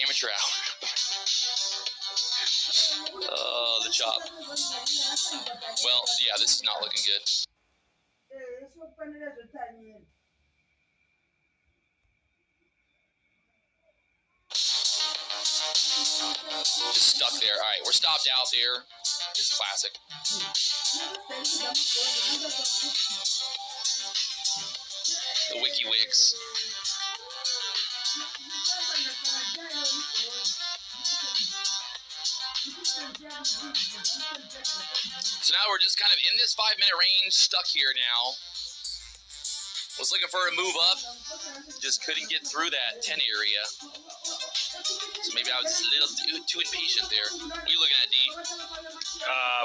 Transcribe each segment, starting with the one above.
Amateur hour. Oh, the chop. Well, yeah, this is not looking good. Just stuck there. All right, we're stopped out there. It's classic. The WikiWix. So now we're just kind of in this 5-minute range, stuck here now. Was looking for a move up, just couldn't get through that 10 area. So maybe I was just a little too impatient there. What are you looking at, D?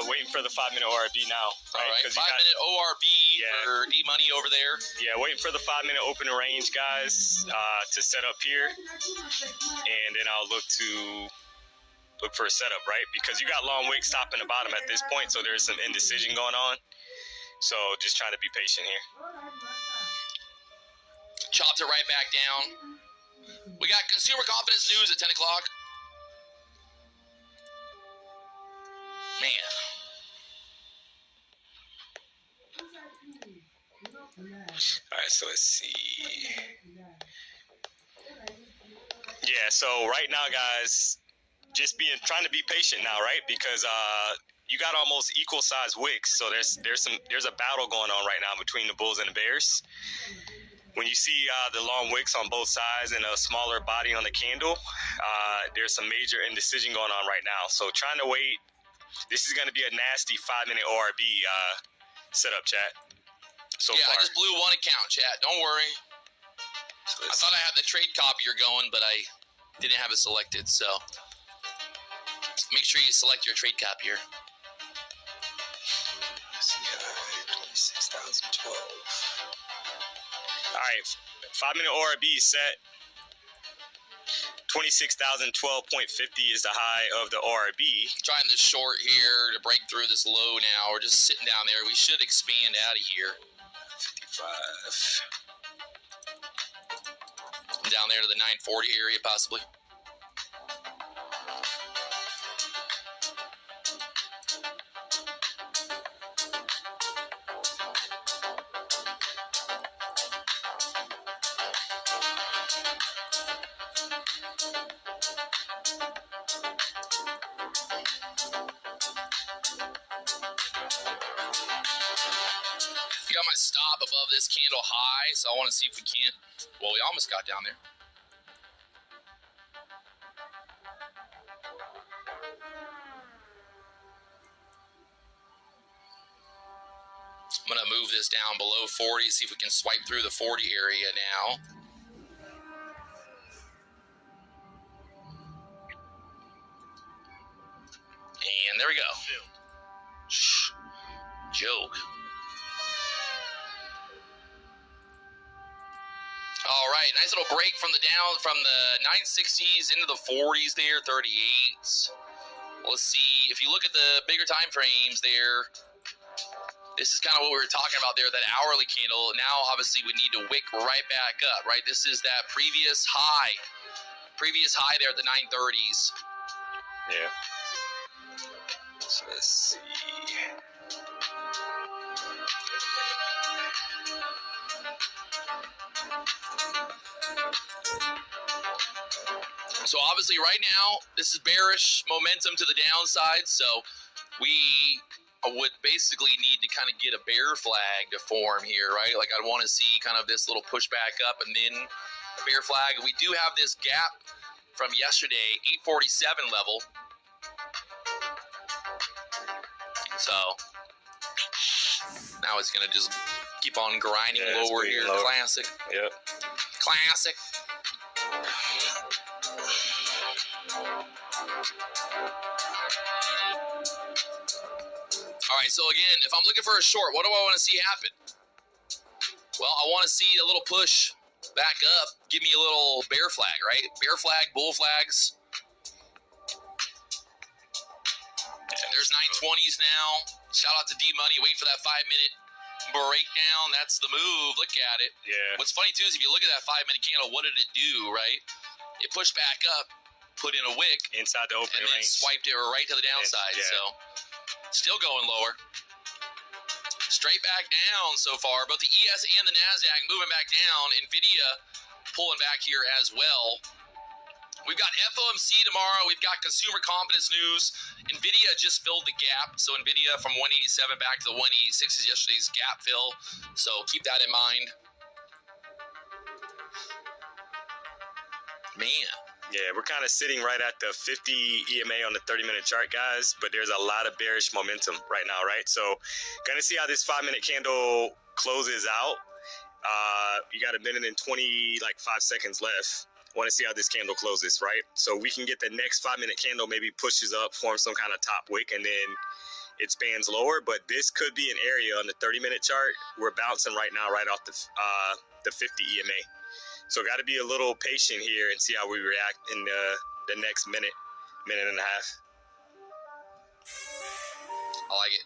Waiting for the 5-minute ORB now. Right? All right, 5-minute ORB for D Money over there. Yeah, waiting for the 5-minute open range, guys, to set up here, and then I'll look for a setup, right? Because you got long wick stopping the bottom at this point, so there's some indecision going on. So just trying to be patient here. Chopped it right back down. We got consumer confidence news at 10 o'clock. Man. All right, so let's see. Yeah, so right now, guys, just trying to be patient now, right? Because you got almost equal size wicks, so there's a battle going on right now between the bulls and the bears. When you see the long wicks on both sides and a smaller body on the candle, there's some major indecision going on right now. So trying to wait. This is going to be a nasty 5-minute ORB setup, chat. So yeah, far. I just blew one account, chat. Don't worry. I thought I had the trade copier going, but I didn't have it selected. So make sure you select your trade copier. 26,012. All right, 5-minute ORB set. 26,012.50 is the high of the ORB. Trying this short here to break through this low now. We're just sitting down there. We should expand out of here. 55. Down there to the 940 area, possibly. Got my stop above this candle high, so I want to see if we can't. Well, we almost got down there. I'm going to move this down below 40, see if we can swipe through the 40 area now. And there we go. Shh. Joke. All right, nice little break from the 960s into the 40s there, 38s. Let's see, if you look at the bigger time frames there, this is kind of what we were talking about there, that hourly candle. Now, obviously, we need to wick right back up, right? This is that previous high there at the 930s. Yeah. So let's see. So obviously right now, this is bearish momentum to the downside, so we would basically need to kind of get a bear flag to form here, right? Like I'd want to see kind of this little pushback up and then a bear flag. We do have this gap from yesterday, 847 level. So now it's going to just keep on grinding lower here. Low. Classic. Yep. Classic. All right, so again, if I'm looking for a short, what do I want to see happen? Well, I want to see a little push back up. Give me a little bear flag, right? Bear flag, bull flags. There's 920s now. Shout out to D-Money. Wait for that 5-minute breakdown. That's the move. Look at it. Yeah. What's funny, too, is if you look at that 5-minute candle, what did it do, right? It pushed back up, put in a wick. Inside the opening and then range. swiped it right to the downside. Yeah. So still going lower. Straight back down so far. Both the ES and the Nasdaq moving back down. Nvidia pulling back here as well. We've got FOMC tomorrow. We've got consumer confidence news. Nvidia just filled the gap. So Nvidia from 187 back to the 186 is yesterday's gap fill. So keep that in mind. Man. Yeah, we're kind of sitting right at the 50 EMA on the 30-minute chart, guys, but there's a lot of bearish momentum right now, right? So gonna see how this 5-minute candle closes out. You got a minute and 5 seconds left. Want to see how this candle closes, right? So we can get the next 5-minute candle, maybe pushes up, forms some kind of top wick, and then it spans lower. But this could be an area on the 30-minute chart. We're bouncing right now, right off the 50 EMA. So got to be a little patient here and see how we react in the next minute and a half. I like it.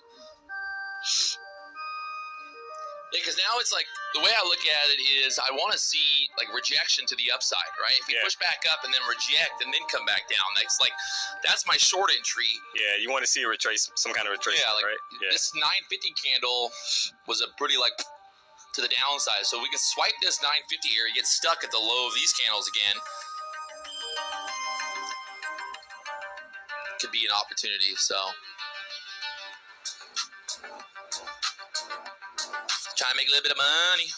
Yeah, because now it's like, the way I look at it is I want to see like rejection to the upside, right? If you push back up and then reject and then come back down, that's my short entry. Yeah, you want to see some kind of retracement, right? Yeah. This 950 candle was a pretty to the downside, so we can swipe this 950 here, get stuck at the low of these candles again. Could be an opportunity, so trying to make a little bit of money.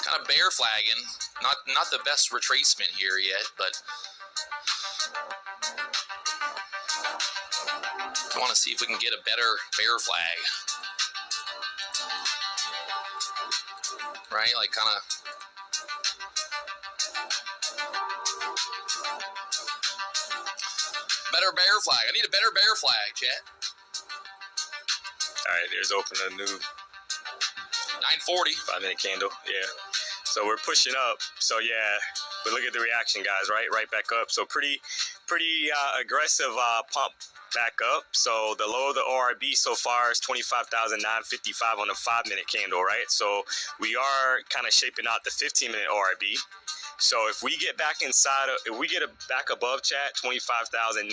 Kind of bear flagging. Not the best retracement here yet, but I want to see if we can get a better bear flag. Right? Like kind of better bear flag. I need a better bear flag, chat. All right, there's open a new 940. 5-minute candle. Yeah. So we're pushing up. So yeah, but look at the reaction, guys. Right back up. So pretty aggressive pump back up. So the low of the ORB so far is 25,955 on the 5-minute candle, right? So we are kind of shaping out the 15-minute ORB. So if we get back back above chat 25,955,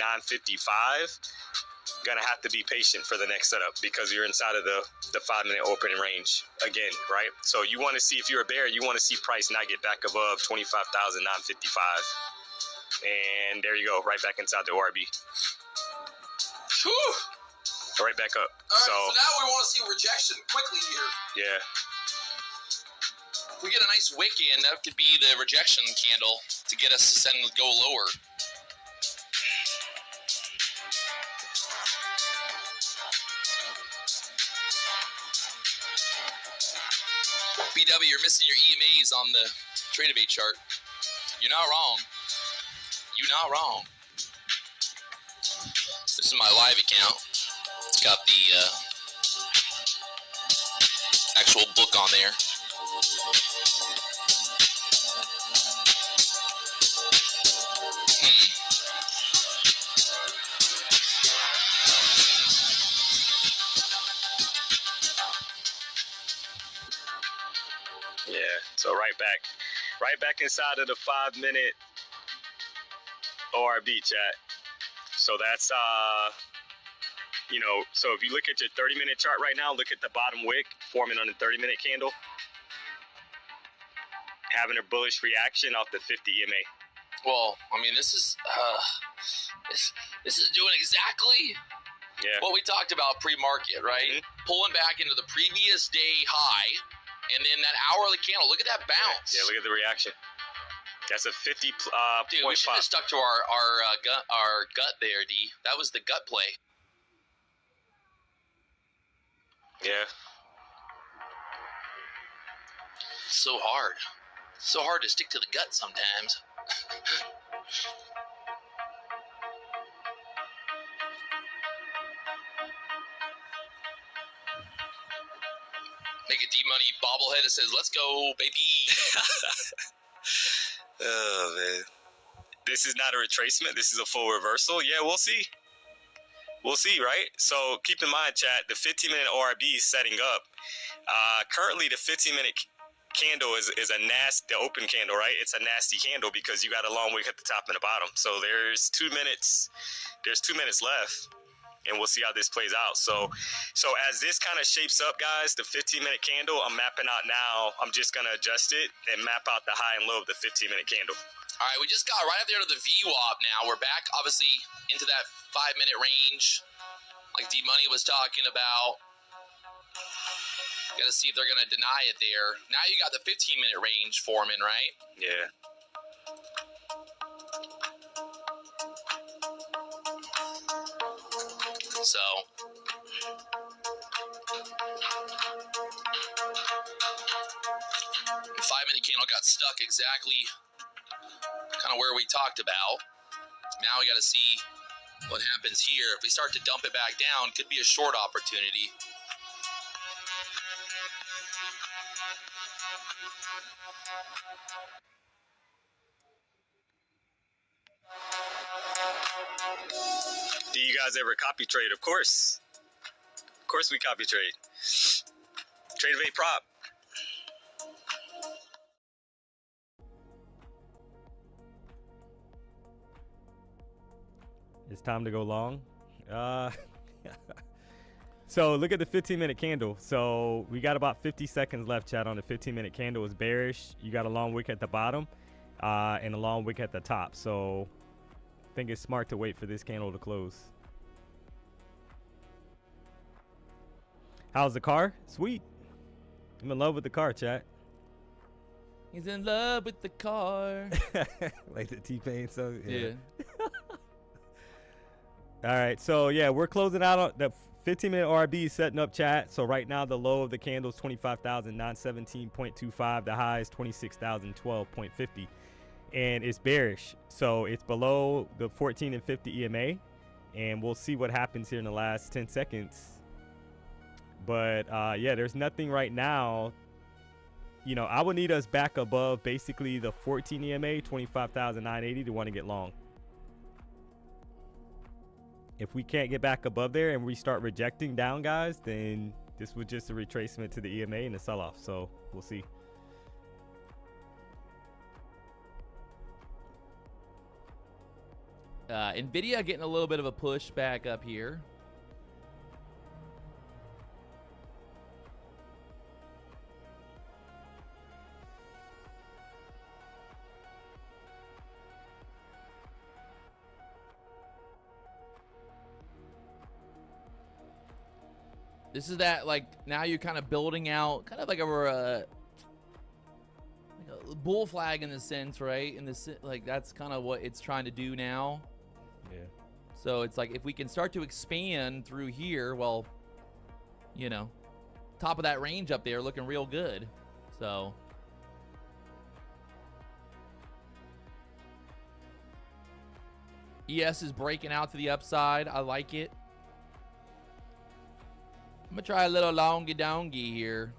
gonna have to be patient for the next setup because you're inside of the 5-minute opening range again, right? So you want to see, if you're a bear, you want to see price not get back above 25,955, and there you go, right back inside the ORB. Whew. Right back up. All right, so now we want to see rejection quickly here. Yeah. If we get a nice wick in, that could be the rejection candle to get us to go lower. BW, you're missing your EMAs on the Intraday chart. You're not wrong. You're not wrong. This is my live account. It's got the actual book on there. Yeah, so right back inside of the 5 minute ORB chat. So that's you know, so if you look at your 30-minute chart right now, look at the bottom wick forming on the 30-minute candle, having a bullish reaction off the 50 EMA. Well, I mean, this is doing exactly what we talked about pre-market, right? Pulling back into the previous day high, and then that hourly candle. Look at that bounce. Yeah, look at the reaction. That's a 50 Dude, we should have stuck to our gut there, D. That was the gut play. Yeah. So hard. So hard to stick to the gut sometimes. Make a D-Money bobblehead that says, "Let's go, baby." Oh, man. This is not a retracement. This is a full reversal. Yeah, we'll see. We'll see, right? So keep in mind, chat, the 15-minute ORB is setting up. Currently, the 15-minute candle is a nasty, the open candle, right? It's a nasty candle because you got a long wick at the top and the bottom. So there's 2 minutes. There's 2 minutes left, and we'll see how this plays out. So as this kind of shapes up, guys, the 15-minute candle, I'm mapping out now. I'm just going to adjust it and map out the high and low of the 15-minute candle. All right, we just got right up there to the VWAP now. We're back, obviously, into that 5-minute range, like D-Money was talking about. Got to see if they're going to deny it there. Now you got the 15-minute range forming, right? Yeah. So, 5-minute candle got stuck exactly kind of where we talked about. Now we got to see what happens here. If we start to dump it back down, could be a short opportunity. Do you guys ever copy trade? Of course. Of course we copy trade. Trade of a prop. It's time to go long. So look at the 15-minute candle. So we got about 50 seconds left, chat, on the 15-minute candle. It's bearish. You got a long wick at the bottom and a long wick at the top. So I think it's smart to wait for this candle to close. How's the car? Sweet. I'm in love with the car, chat. He's in love with the car. Like the T-Pain song. Yeah. All right, so yeah, we're closing out on the 15-minute RB setting up, chat. So right now the low of the candle is 25,917.25. The high is 26,012.50, and it's bearish. So it's below the 14 and 50 EMA, and we'll see what happens here in the last 10 seconds. But yeah, there's nothing right now. You know, I would need us back above basically the 14 EMA, 25,980 to want to get long. If we can't get back above there and we start rejecting down, guys, then this was just a retracement to the EMA and a sell-off. So we'll see. Nvidia getting a little bit of a push back up here. This is that, like, now you're kind of building out kind of like a bull flag in a sense, right? In this, like, that's kind of what it's trying to do now. Yeah. So it's like, if we can start to expand through here, well, you know, top of that range up there looking real good. So ES is breaking out to the upside. I like it. I'm gonna try a little longy dongy here.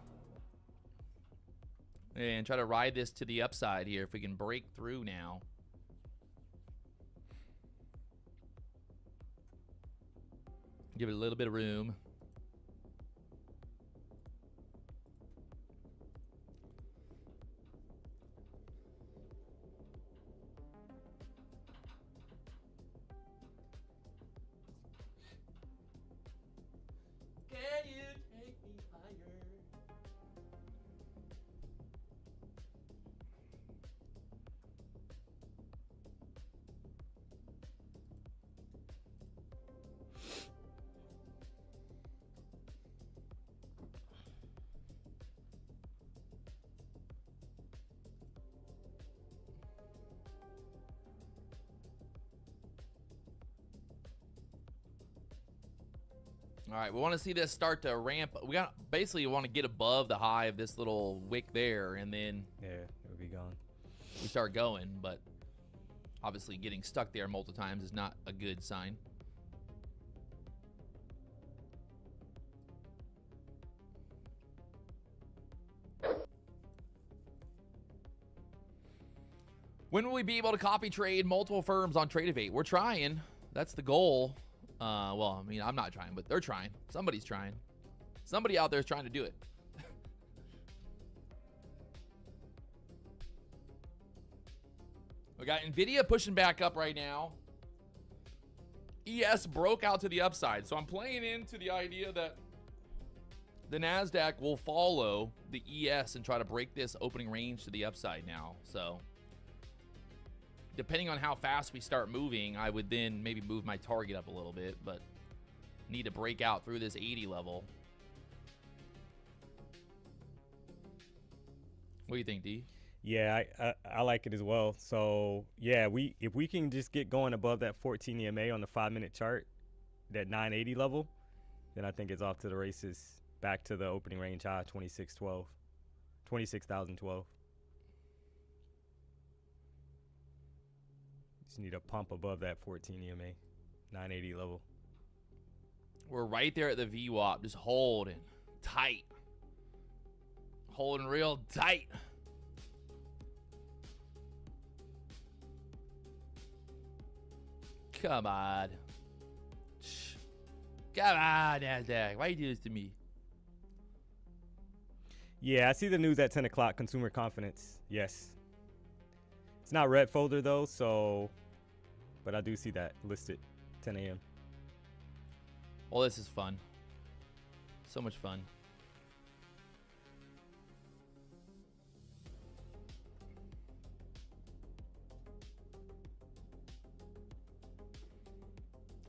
And try to ride this to the upside here if we can break through now. Give it a little bit of room. Can you take me higher? All right, we want to see this start to ramp. We basically want to get above the high of this little wick there, and then Yeah, it'll be gone. we start going. But obviously, getting stuck there multiple times is not a good sign. When will we be able to copy trade multiple firms on Tradeovate? We're trying. That's the goal. Well, I mean, I'm not trying, but they're trying. Somebody's trying. Somebody out there is trying to do it. We got Nvidia pushing back up right now. ES broke out to the upside. So I'm playing into the idea that the Nasdaq will follow the ES and try to break this opening range to the upside now. So depending on how fast we start moving, I would then maybe move my target up a little bit, but need to break out through this 80 level. What do you think, D? Yeah, I like it as well. So yeah, if we can just get going above that 14 EMA on the 5-minute chart, that 980 level, then I think it's off to the races. Back to the opening range high, 26,012. Just need a pump above that 14 EMA, 980 level. We're right there at the VWAP, just holding tight. Holding real tight. Come on. Come on, Nasdaq. Why you do this to me? Yeah, I see the news at 10 o'clock, consumer confidence. Yes. It's not red folder though, so, but I do see that listed, 10 a.m. Well, this is fun. So much fun.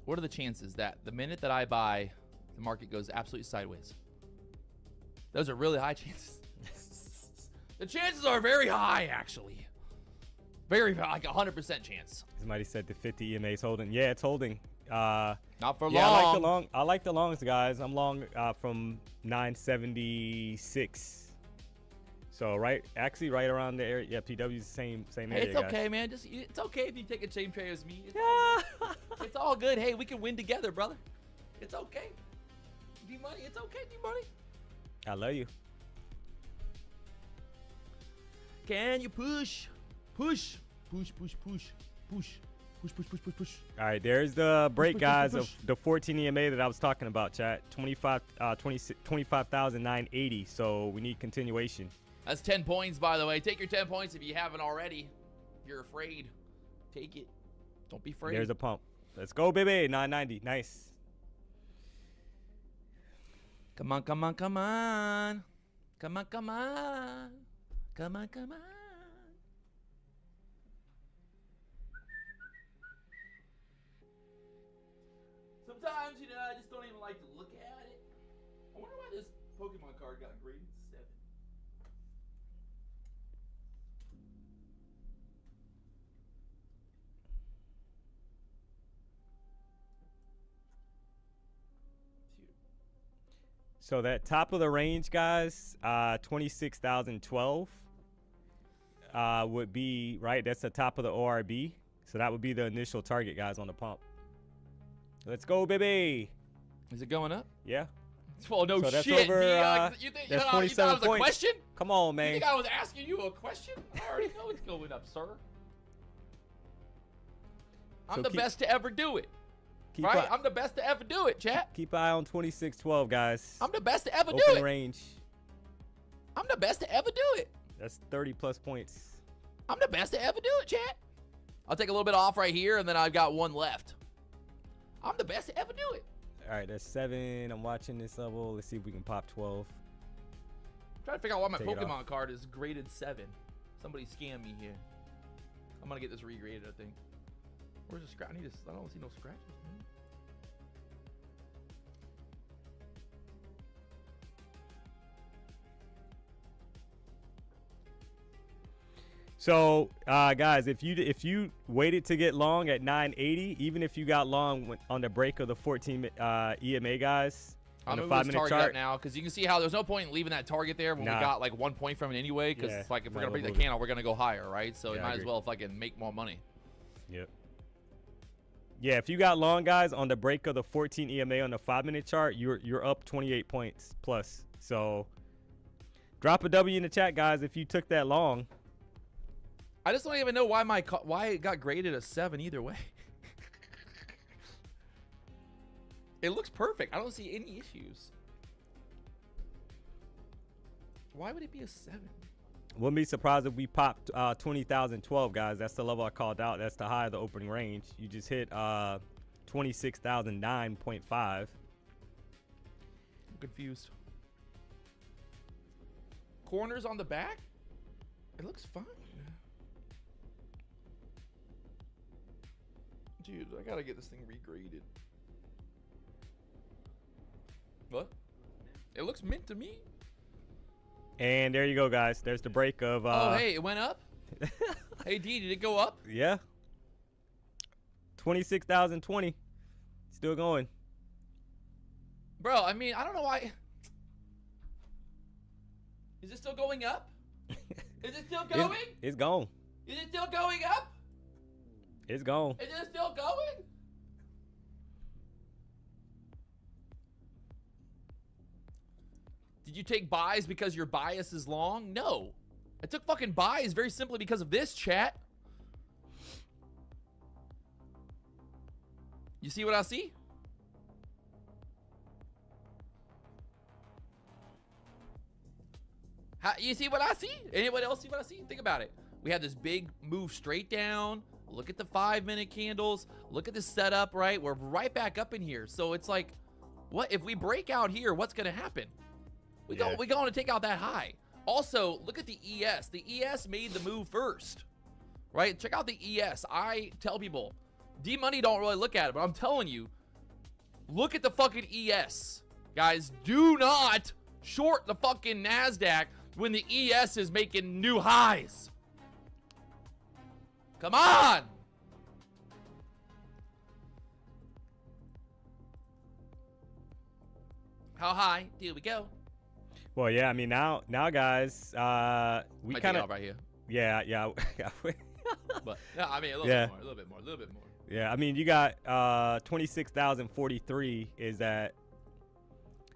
What are the chances that the minute that I buy, the market goes absolutely sideways? Those are really high chances. The chances are very high, actually. Very, like 100% chance. Somebody said the 50 EMA is holding. Yeah, it's holding. Not for yeah, long. I like the longs, guys. I'm long from 976. So actually right around the area. Yeah, PW's the same area. Hey, it's guys. okay, man. It's okay if you take a same trade as me. It's all good. It's all good. Hey, we can win together, brother. It's okay. D-Money, it's okay, D-Money. I love you. Can you push? Push. Push, push, push. Push. Push, push, push, push, push. All right, there's the break, push, guys, push. of the 14 EMA that I was talking about, chat. 25,980. So we need continuation. That's 10 points, by the way. Take your 10 points if you haven't already. If you're afraid, take it. Don't be afraid. There's a pump. Let's go, baby. 990. Nice. Come on, come on, come on. Come on, come on. Come on, come on. Sometimes, you know, I just don't even like to look at it. I wonder why this Pokemon card got graded 7. So that top of the range, guys, 26,012 would be, right? That's the top of the ORB. So that would be the initial target, guys, on the pump. Let's go, baby. Is it going up? Yeah. Well, no So that's shit. over, you think that's you thought 27 it was a points. question? Come on, You man. think I was asking you a question? I already know it's going up, sir. I'm So the best to ever do it. Keep Right? eye- I'm the best to ever do it, chat. Keep an eye on 2612, guys. I'm the best to ever do Open it. range. I'm the best to ever do it. That's 30 plus points. I'm the best to ever do it, chat. I'll take a little bit off right here, and then I've got one left. I'm the best to ever do it. All right, that's 7. I'm watching this level. Let's see if we can pop 12. Trying to figure out why my Take it Pokemon off. card is graded 7. Somebody scam me here. I'm gonna get this regraded, I think. Where's the scratch? I don't see no scratches, man. So, guys, if you waited to get long at 980, even if you got long on the break of the 14 EMA, guys, on I'm the moving this 5-minute target chart, up now because you can see how there's no point in leaving that target there when we Nah. got like 1 point from it anyway. Because Yeah, it's like if we're might gonna break as the well move it. candle, we're gonna go higher, right? So Yeah, it I might as agree. well if I can make more money. Yep. Yeah, if you got long, guys, on the break of the 14 EMA on the 5-minute chart, you're up 28 points plus. So, drop a W in the chat, guys, if you took that long. I just don't even know why it got graded a 7 either way. It looks perfect. I don't see any issues. Why would it be a 7? Wouldn't be surprised if we popped 20,012, guys. That's the level I called out. That's the high of the opening range. You just hit 26,009.5. I'm confused. Corners on the back? It looks fine. Dude, I gotta get this thing regraded. What? It looks mint to me. And there you go, guys. There's the break of. Oh, hey, it went up? Hey, D, did it go up? Yeah. 26,020. Still going. Bro, I mean, I don't know why. Is it still going up? Is it still going? It's gone. Is it still going up? It's gone. Is it still going? Did you take buys because your bias is long? No. I took fucking buys very simply because of this, chat. You see what I see? You see what I see? Anybody else see what I see? Think about it. We had this big move straight down. Look at the 5-minute candles. Look at the setup, right? We're right back up in here. So it's like, what if we break out here? What's going to happen? We're going to take out that high. Also, look at the ES. The ES made the move first, right? Check out the ES. I tell people, D-Money don't really look at it, but I'm telling you, look at the fucking ES. Guys, do not short the fucking Nasdaq when the ES is making new highs. Come on. How high do we go? Well, yeah. I mean, now, guys, we Might kind take of. off right here. Yeah. But yeah, I mean, a little Yeah. bit more, a little bit more, a little bit more. Yeah. I mean, you got 26,043 is that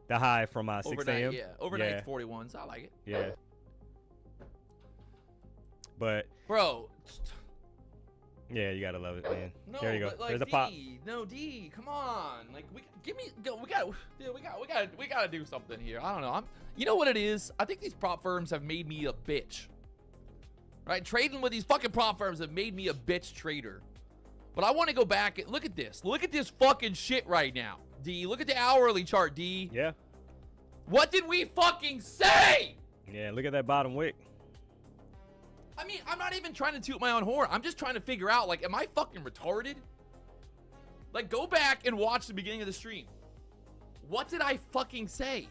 the high from 6 Overnight, a.m. yeah. Overnight Yeah. 41, so I like it. Yeah. But Bro. yeah, you gotta love it, man. No, There you go. but like There's a D, pop. no D, come on. Like we gotta do something here. I don't know. You know what it is? I think these prop firms have made me a bitch. Right? Trading with these fucking prop firms have made me a bitch trader. But I want to go back and look at this. Look at this fucking shit right now. D, look at the hourly chart, D. Yeah. What did we fucking say? Yeah. Look at that bottom wick. I mean, I'm not even trying to toot my own horn. I'm just trying to figure out, like, am I fucking retarded? Like, go back and watch the beginning of the stream. What did I fucking say?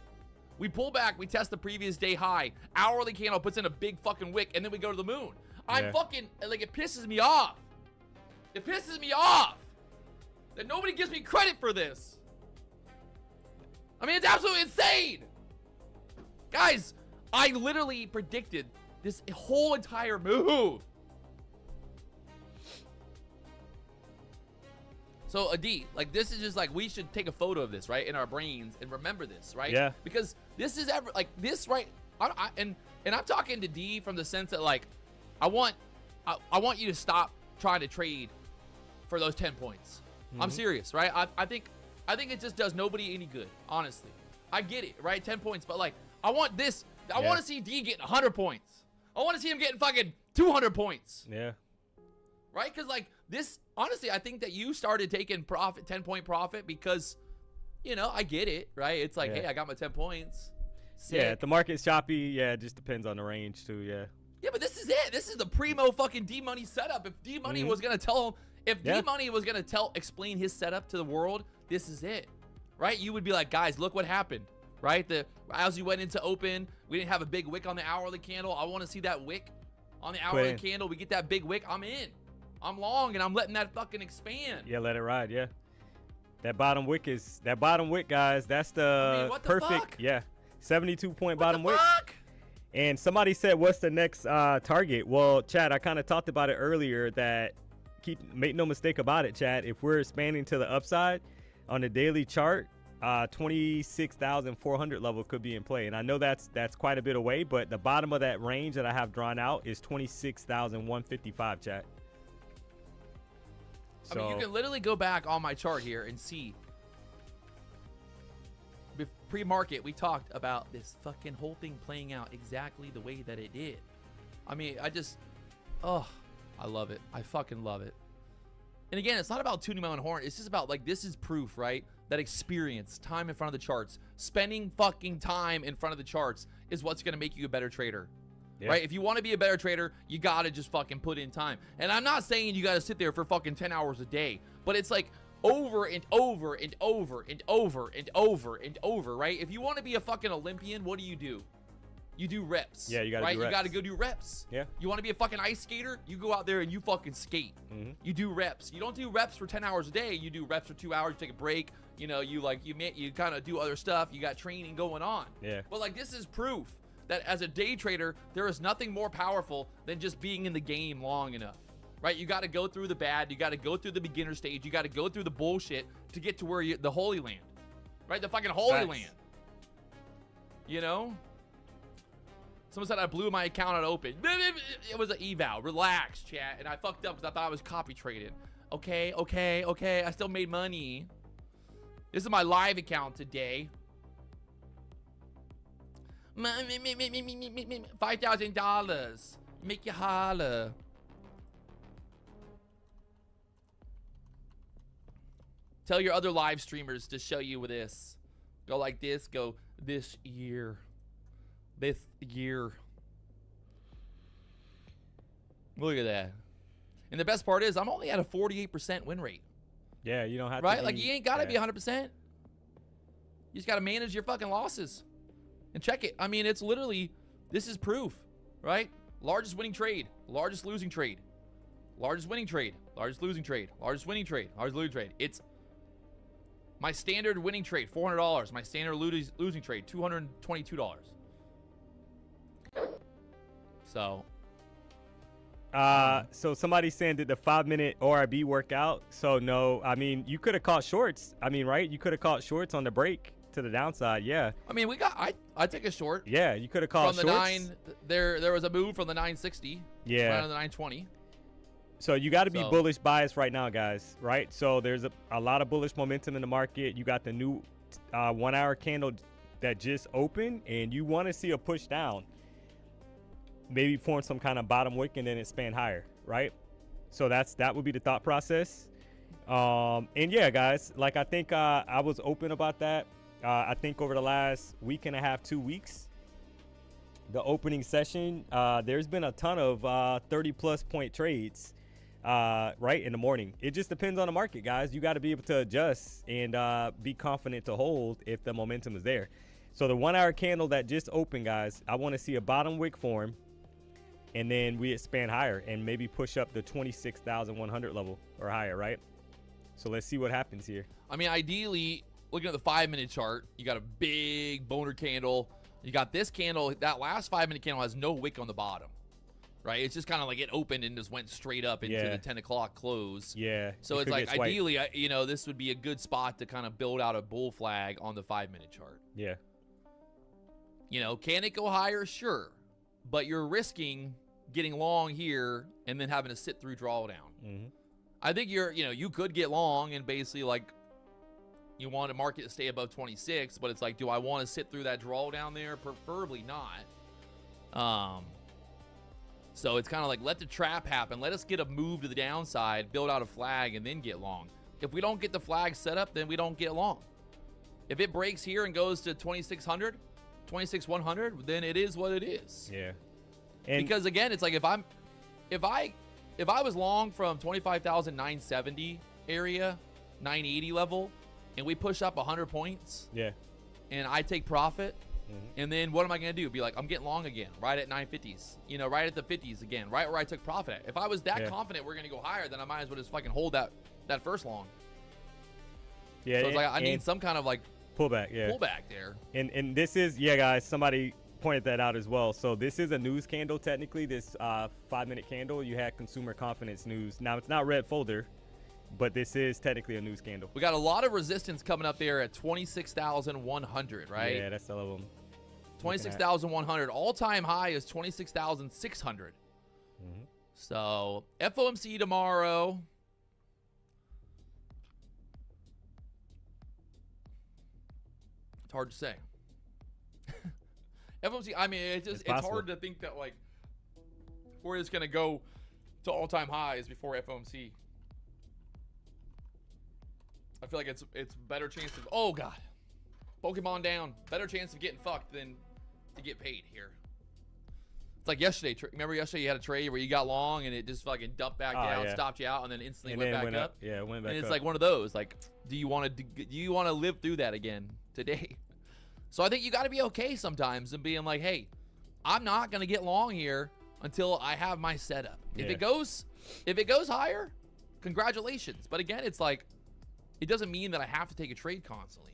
We pull back, we test the previous day high. Hourly candle puts in a big fucking wick, and then we go to the moon. I'm Yeah. fucking, like, it pisses me off. It pisses me off that nobody gives me credit for this. I mean, it's absolutely insane. Guys, I literally predicted this whole entire move. So Adi, like this is just like we should take a photo of this, right, in our brains and remember this, right? Yeah. Because this is ever like this, right? And I'm talking to D from the sense that like I want you to stop trying to trade for those 10 points. I'm serious, right? I think it just does nobody any good, honestly. I get it, right? 10 points, but like I want this. I want to see D getting 100 points. I want to see him getting fucking 200 points. Yeah. Right? Because like this, honestly, I think that you started taking profit, 10-point profit because, you know, I get it, right? It's like, hey, I got my 10 points. Sick. Yeah, if the market's choppy, yeah, it just depends on the range too, yeah. Yeah, but this is it. This is the primo fucking D-Money setup. If D-Money was going to tell him, if D-Money was going to explain his setup to the world, this is it, right? You would be like, guys, look what happened, right? As you went into open, we didn't have a big wick on the hourly candle. I want to see that wick on the hourly candle. We get that big wick, I'm in. I'm long, and I'm letting that fucking expand. Yeah, let it ride, yeah. That bottom wick, guys. That's the what the perfect, fuck? yeah. 72-point What bottom the wick. fuck? And somebody said, what's the next target? Well, Chad, I kind of talked about it earlier that make no mistake about it, Chad. If we're expanding to the upside on the daily chart, 26,400 level could be in play. And I know that's quite a bit away, but the bottom of that range that I have drawn out is 26,155, Chad. I mean, you can literally go back on my chart here and see. Pre-market, we talked about this fucking whole thing playing out exactly the way that it did. I mean, I love it. I fucking love it. And again, it's not about tuning my own horn. It's just about, like, this is proof, right? That experience, time in front of the charts, spending fucking time in front of the charts is what's going to make you a better trader. Yeah. Right? If you want to be a better trader, you got to just fucking put in time. And I'm not saying you got to sit there for fucking 10 hours a day, but it's like over and over and over and over and over and over, right? If you want to be a fucking Olympian, what do? You do reps. Yeah, you got to do reps. You got to go do reps. Yeah. You want to be a fucking ice skater? You go out there and you fucking skate. You do reps. You don't do reps for 10 hours a day. You do reps for 2 hours, you take a break. You know, you kind of do other stuff. You got training going on. Yeah. But like, this is proof that as a day trader, there is nothing more powerful than just being in the game long enough, right? You got to go through the bad. You got to go through the beginner stage. You got to go through the bullshit to get to where the Holy Land, right? The fucking Holy Land. You know? Someone said I blew my account at open. It was an eval. Relax, chat. And I fucked up because I thought I was copy traded. Okay. I still made money. This is my live account today. $5,000. Make you holla. Tell your other live streamers to show you this. Go like this. Go this year. This year. Look at that. And the best part is I'm only at a 48% win rate. Yeah, you don't have to be, like you ain't got to be 100%. You just got to manage your fucking losses. And check it. I mean, it's literally, this is proof, right? Largest winning trade, largest losing trade, largest winning trade, largest losing trade, largest winning trade, largest losing trade. It's my standard winning trade, $400. My standard losing trade, $222. So. So somebody's saying that the 5-minute ORB work out. So no, I mean, you could have caught shorts. I mean, right? You could have caught shorts on the break to the downside. Yeah. I mean, I take a short. Yeah, you could have caught from the shorts. There was a move from the 960. Yeah. Around the 920. So you got to be bullish bias right now, guys. Right. So there's a lot of bullish momentum in the market. You got the new 1 hour candle that just opened, and you want to see a push down. Maybe form some kind of bottom wick and then expand higher, right? So that would be the thought process. And yeah, guys, like I think I was open about that. I think over the last week and a half, 2 weeks, the opening session, there's been a ton of 30+ point trades, right in the morning. It just depends on the market, guys. You got to be able to adjust and be confident to hold if the momentum is there. So the 1 hour candle that just opened, guys, I want to see a bottom wick form. And then we expand higher and maybe push up the 26,100 level or higher, right? So let's see what happens here. I mean, ideally, looking at the 5-minute chart, you got a big boner candle. You got this candle. That last 5-minute candle has no wick on the bottom. right? It's just kind of like it opened and just went straight up into the 10 o'clock close. Yeah. So it's like ideally, this would be a good spot to kind of build out a bull flag on the 5-minute chart. Yeah. Can it go higher? Sure. But you're risking getting long here and then having to sit through drawdown. Mm-hmm. I think you could get long and basically like you want a market to stay above 26, but it's like, do I want to sit through that drawdown there? Preferably not. So it's kind of like, let the trap happen. Let us get a move to the downside, build out a flag, and then get long. If we don't get the flag set up, then we don't get long. If it breaks here and goes to 2600, 26,100, then it is what it is. Yeah. And because again, it's like if I was long from 25,970 area, 980 level, and we push up 100 points, yeah, and I take profit, and then what am I going to do? Be like, I'm getting long again, right at 950s, right at the 50s again, right where I took profit at. If I was that confident we're going to go higher, then I might as well just fucking hold that first long. Yeah. So it's like I need some kind of like pullback, pullback there. And this is, guys, somebody pointed that out as well. So this is a news candle technically. This 5-minute candle, you had consumer confidence news. Now it's not red folder, but this is technically a news candle. We got a lot of resistance coming up there at 26,100, right? Yeah, that's all of them. 26,100. All-time high is 26,600. So FOMC tomorrow. It's hard to say. FOMC, I mean, it's hard to think that like we're just gonna go to all-time highs before FOMC. I feel like it's better chance of, oh god, Pokemon down, better chance of getting fucked than to get paid here. It's like yesterday. Remember yesterday you had a trade where you got long and it just fucking dumped back down, stopped you out, and then instantly went back up. Yeah, it went back up. And it's like one of those. Like, do you want to live through that again today? So I think you got to be okay sometimes and being like, hey, I'm not gonna get long here until I have my setup. If it goes higher, congratulations. But again, it's like, it doesn't mean that I have to take a trade constantly.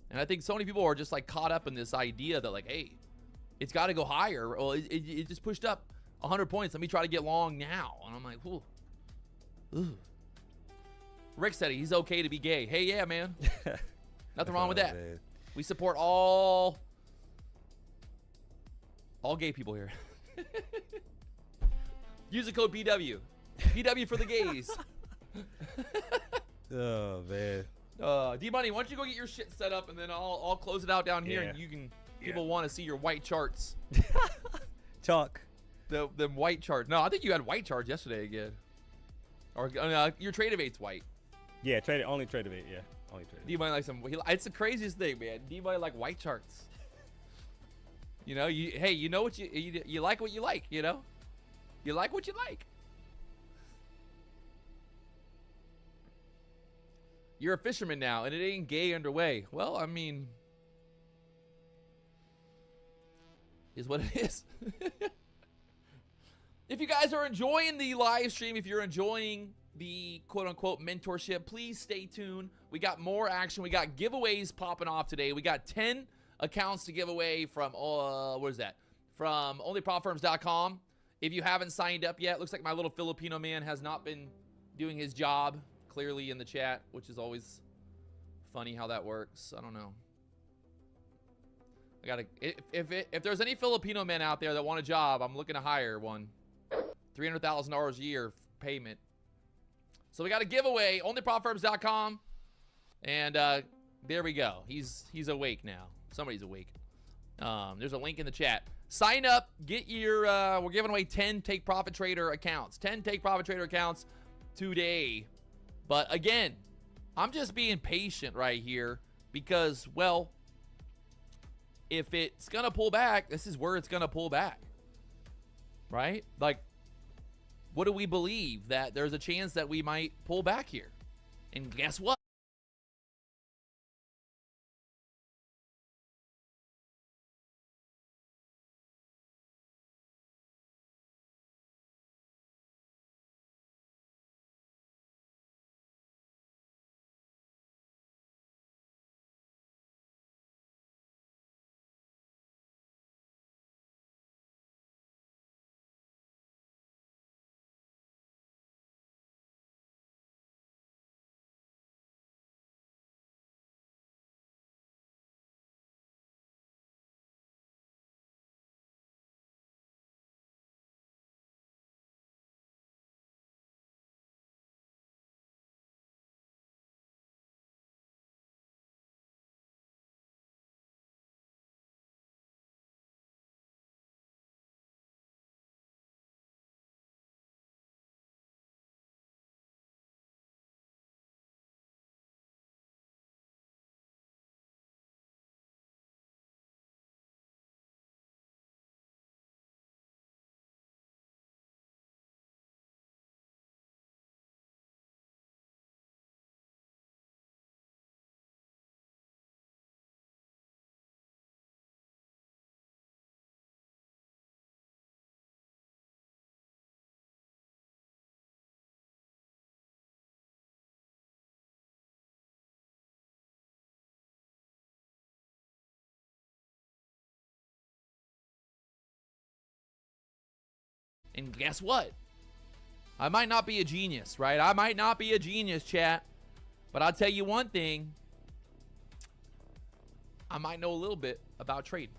And I think so many people are just like caught up in this idea that like, hey, it's got to go higher. Well, it just pushed up 100 points. Let me try to get long now. And I'm like, ooh. Rick said he's okay to be gay. Hey, yeah, man. Nothing wrong with that. Man. We support all gay people here. Use the code BW. BW for the gays. Oh man. D-Money, why don't you go get your shit set up, and then I'll close it out down here, and you can. People want to see your white charts. Chalk. The white chart. No, I think you had white charts yesterday again. Or your trade evate's white. Yeah, only trade evate. Yeah, only trade. D-Money like it's the craziest thing, man. D-Money like white charts. You know, you know what you like what you like. You know, you like what you like. You're a fisherman now, and it ain't gay underway. Well, I mean, is what it is. If you guys are enjoying the live stream, if you're enjoying the quote-unquote mentorship, please stay tuned. We got more action. We got giveaways popping off today. We got 10 accounts to give away from, what is that? From onlyprofirms.com. If you haven't signed up yet, looks like my little Filipino man has not been doing his job clearly in the chat, which is always funny how that works. I don't know. I gotta, if there's any Filipino men out there that want a job, I'm looking to hire one. $300,000 a year payment. So we got a giveaway, onlyprofirms.com, and there we go. He's awake now. Somebody's awake. There's a link in the chat. Sign up, get your we're giving away 10 Take Profit Trader accounts. 10 Take Profit Trader accounts today. But again, I'm just being patient right here because, well, if it's going to pull back, this is where it's going to pull back. Right? Like, what do we believe? That there's a chance that we might pull back here. And guess what? And guess what? I might not be a genius, right? I might not be a genius, chat. But I'll tell you one thing. I might know a little bit about trading.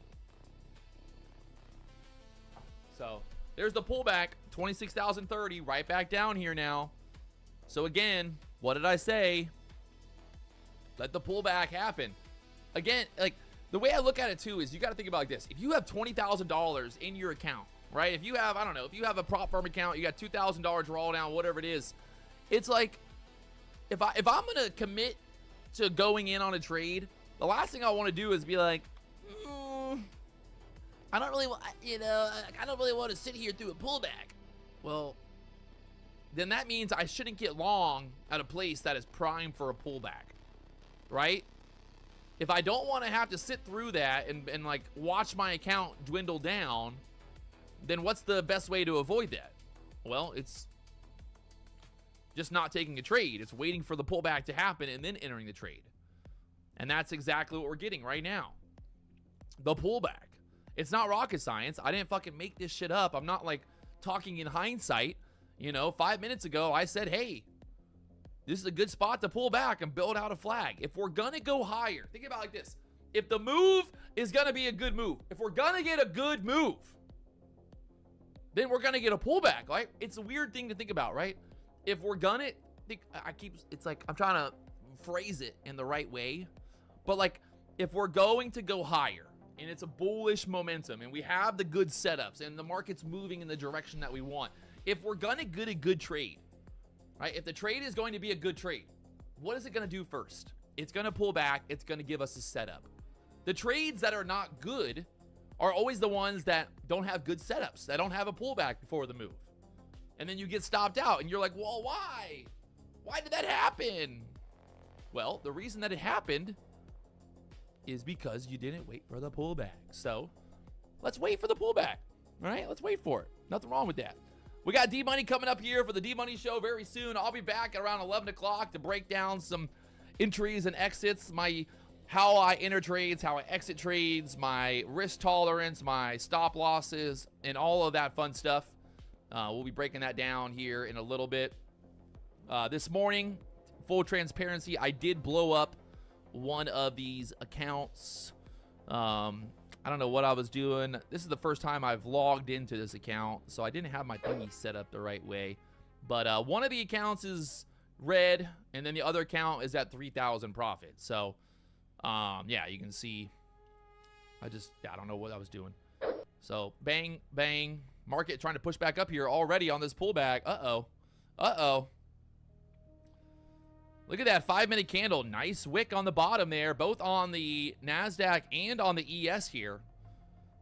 So there's the pullback, 26,030, right back down here now. So again, what did I say? Let the pullback happen. Again, like the way I look at it too is you got to think about it like this. If you have $20,000 in your account, right? If you have, I don't know, if you have a prop firm account, you got $2,000 drawdown, whatever it is. It's like if I'm going to commit to going in on a trade, the last thing I want to do is be like, I don't really, I don't really want to sit here through a pullback. Well, then that means I shouldn't get long at a place that is primed for a pullback, right? If I don't want to have to sit through that and like watch my account dwindle down, then what's the best way to avoid that? Well, it's just not taking a trade. It's waiting for the pullback to happen and then entering the trade. And that's exactly what we're getting right now. The pullback. It's not rocket science. I didn't fucking make this shit up. I'm not like talking in hindsight. 5 minutes ago, I said, hey, this is a good spot to pull back and build out a flag. If we're going to go higher, think about it like this. If the move is going to be a good move, if we're going to get a good move, then we're going to get a pullback, right? It's a weird thing to think about, right? If we're going to think, it's like, I'm trying to phrase it in the right way. But like, if we're going to go higher and it's a bullish momentum and we have the good setups and the market's moving in the direction that we want, if we're going to get a good trade, right? If the trade is going to be a good trade, what is it going to do first? It's going to pull back. It's going to give us a setup. The trades that are not good are always the ones that don't have good setups, that don't have a pullback before the move. And then you get stopped out and you're like, well, why? Why did that happen? Well, the reason that it happened is because you didn't wait for the pullback. So let's wait for the pullback. All right, let's wait for it. Nothing wrong with that. We got D-Money coming up here for the D-Money show very soon. I'll be back at around 11 o'clock to break down some entries and exits, how I enter trades, how I exit trades, my risk tolerance, my stop losses, and all of that fun stuff. We'll be breaking that down here in a little bit. This morning, full transparency, I did blow up one of these accounts. I don't know what I was doing. This is the first time I've logged into this account, so I didn't have my thingy set up the right way. But one of the accounts is red, and then the other account is at 3,000 profit. So, yeah, you can see. I don't know what I was doing. So, bang, bang. Market trying to push back up here already on this pullback. Uh-oh. Uh-oh. Look at that 5-minute candle. Nice wick on the bottom there, both on the Nasdaq and on the ES here.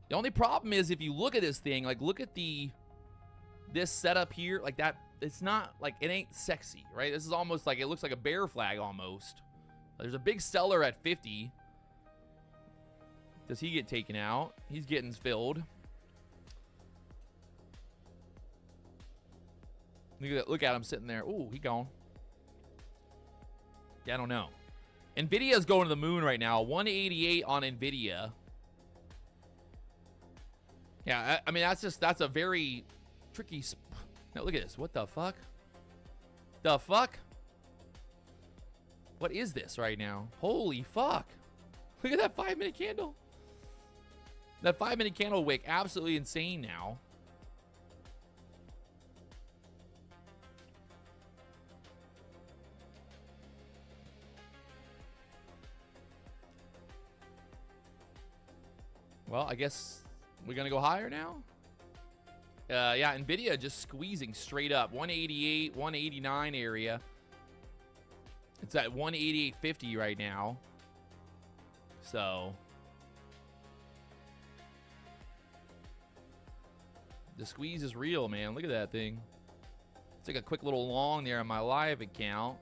The only problem is if you look at this thing, like look at this setup here, like that, it's not like, it ain't sexy, right? This is almost like, it looks like a bear flag almost. There's a big seller at 50. Does he get taken out? He's getting filled. Look at him sitting there. Ooh, he gone. Yeah, I don't know. Nvidia's going to the moon right now. 188 on Nvidia. Yeah, I mean, that's a very tricky. Now, look at this. What the fuck? The fuck? What is this right now? Holy fuck. Look at that 5-minute candle. That 5-minute candle wick, absolutely insane now. Well, I guess we're going to go higher now. Yeah, Nvidia just squeezing straight up. 188, 189 area. It's at 188.50 right now. So the squeeze is real, man. Look at that thing. Took a quick little long there on my live account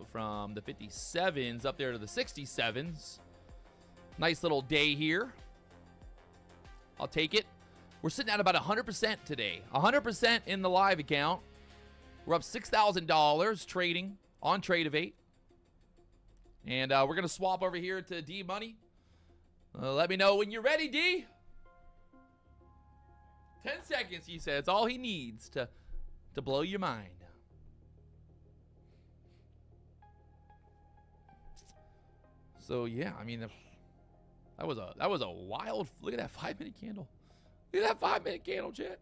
from the 57s up there to the 67s. Nice little day here. I'll take it. We're sitting at about 100% today. 100% in the live account. We're up $6,000 trading on Tradeovate. And we're going to swap over here to D-Money. Let me know when you're ready, D. 10 seconds, he said. It's all he needs to blow your mind. So yeah, I mean, that was a wild. Look at that 5-minute candle. Look at that 5-minute candle, chat.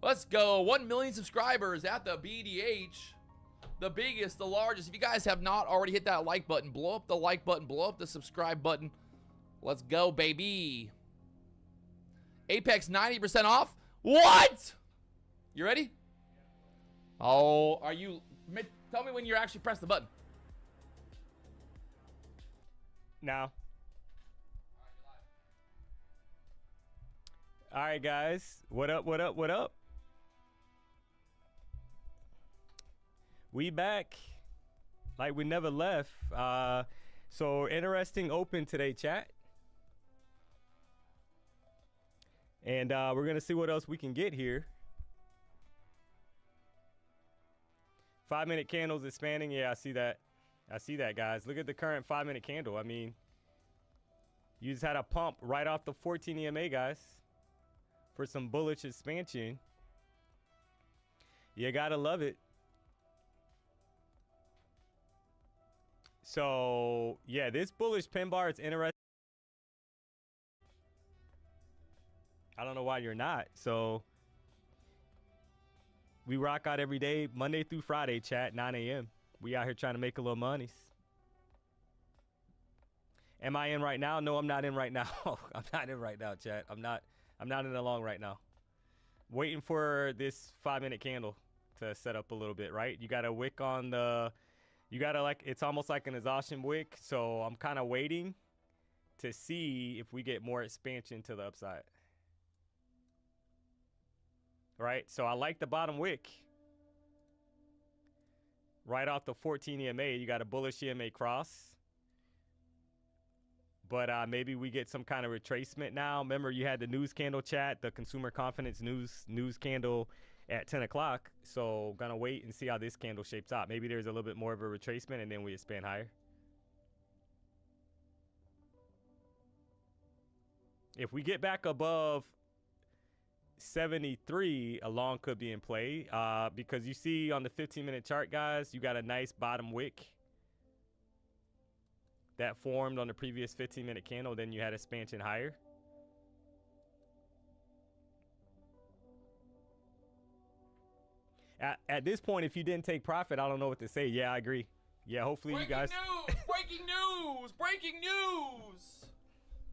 Let's go. 1 million subscribers at the BDH. The biggest, the largest. If you guys have not already hit that like button, blow up the like button, blow up the subscribe button. Let's go, baby. Apex 90% off. What? You ready? Oh, are you? Tell me when you actually press the button. Now. All right, guys. What up, what up, what up? We back like we never left. So interesting open today, chat. And we're going to see what else we can get here. 5-minute candles expanding. Yeah, I see that. I see that, guys. Look at the current 5-minute candle. I mean, you just had a pump right off the 14 EMA, guys, for some bullish expansion. You got to love it. So, yeah, this bullish pin bar is interesting. I don't know why you're not. So, we rock out every day, Monday through Friday, chat, 9 a.m. We out here trying to make a little money. Am I in right now? No, I'm not in right now. I'm not in right now, chat. I'm not in the long right now. Waiting for this 5-minute candle to set up a little bit, right? You got a wick on the... You gotta it's almost like an exhaustion wick. So I'm kind of waiting to see if we get more expansion to the upside. Right? So I like the bottom wick. Right off the 14 EMA, you got a bullish EMA cross. But maybe we get some kind of retracement now. Remember, you had the news candle chat, the consumer confidence news candle at 10 o'clock. So gonna wait and see how this candle shapes out. Maybe there's a little bit more of a retracement and then we expand higher. If we get back above 73, a long could be in play because you see on the 15-minute chart, guys, you got a nice bottom wick that formed on the previous 15-minute candle. Then you had expansion higher. At this point, if you didn't take profit, I don't know what to say. Yeah, I agree. Yeah, hopefully you guys... Breaking news! Breaking news!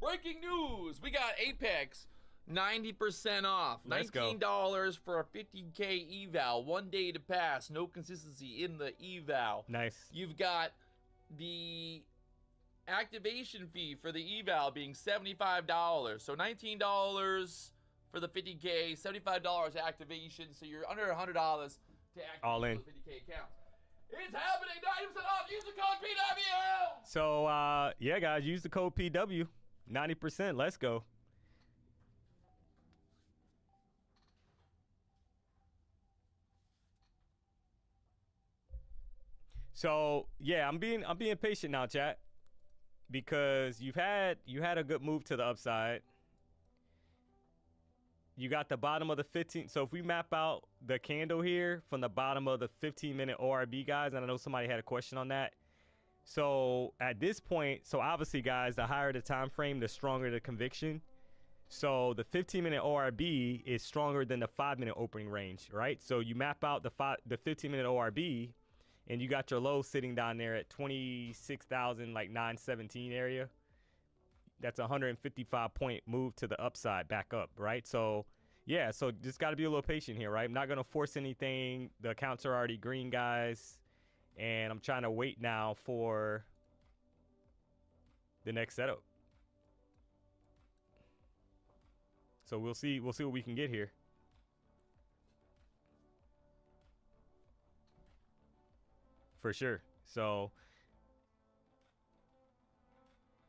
Breaking news! We got Apex 90% off. Let's $19 go. for a 50K eval. 1 day to pass. No consistency in the eval. Nice. You've got the activation fee for the eval being $75. So $19 for the 50K, $75 activation. So you're under $100 to activate all in the 50K account. It's happening. 90% off. Use the code PWL. So, yeah, guys, use the code PW. 90%. Let's go. So, yeah, I'm being patient now, chat, because you had a good move to the upside. You got the bottom of the 15. So if we map out the candle here from the bottom of the 15-minute ORB, guys, and I know somebody had a question on that. So at this point, so obviously, guys, the higher the time frame, the stronger the conviction. So the 15-minute ORB is stronger than the 5-minute opening range, right? So you map out the 15-minute ORB, and you got your low sitting down there at 26,000, like 917 area. That's a 155-point move to the upside back up, right? So, yeah, so just got to be a little patient here, right? I'm not going to force anything. The accounts are already green, guys. And I'm trying to wait now for the next setup. So we'll see what we can get here. For sure. So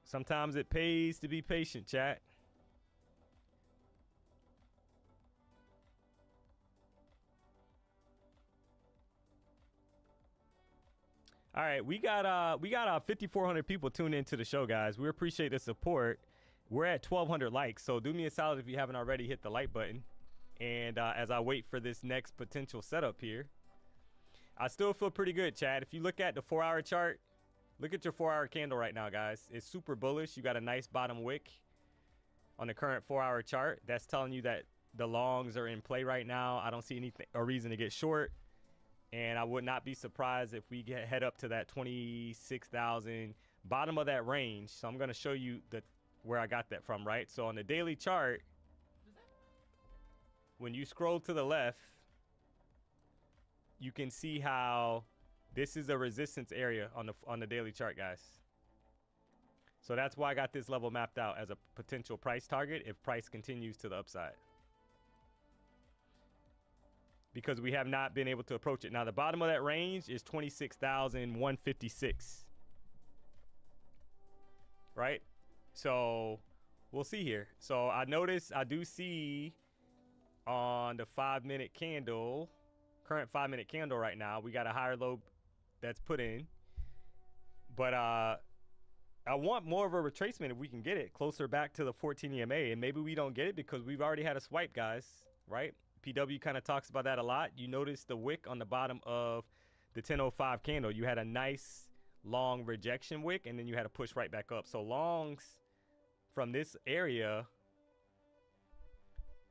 sometimes it pays to be patient, chat. All right, we got 5,400 people tuned into the show, guys. We appreciate the support. We're at 1,200 likes, so do me a solid if you haven't already hit the like button. And as I wait for this next potential setup here, I still feel pretty good, Chad. If you look at the 4-hour chart, look at your 4-hour candle right now, guys. It's super bullish. You got a nice bottom wick on the current 4-hour chart. That's telling you that the longs are in play right now. I don't see anything a reason to get short. And I would not be surprised if we head up to that 26,000 bottom of that range. So I'm going to show you where I got that from, right? So on the daily chart, when you scroll to the left, you can see how this is a resistance area on the daily chart, guys. So that's why I got this level mapped out as a potential price target if price continues to the upside. Because we have not been able to approach it. Now, the bottom of that range is 26,156. Right? So we'll see here. So I do see on the 5-minute candle, current 5-minute candle right now, we got a higher low that's put in. But I want more of a retracement if we can get it closer back to the 14 EMA. And maybe we don't get it because we've already had a swipe, guys. Right? PW kind of talks about that a lot. You notice the wick on the bottom of the 1005 candle. You had a nice long rejection wick, and then you had to push right back up. So longs from this area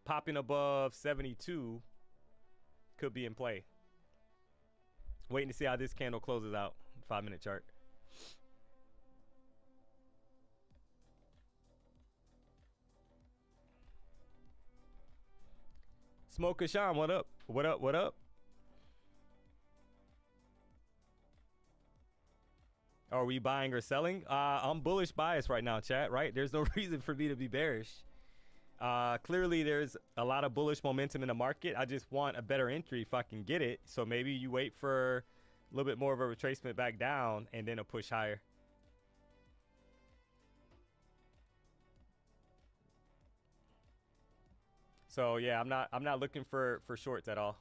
popping above 72 could be in play. Waiting to see how this candle closes out. 5-minute chart. Smoker Sean, what up? What up? What up? Are we buying or selling? I'm bullish bias right now, chat, right? There's no reason for me to be bearish. Clearly, there's a lot of bullish momentum in the market. I just want a better entry if I can get it. So maybe you wait for a little bit more of a retracement back down and then a push higher. So yeah, I'm not looking for shorts at all.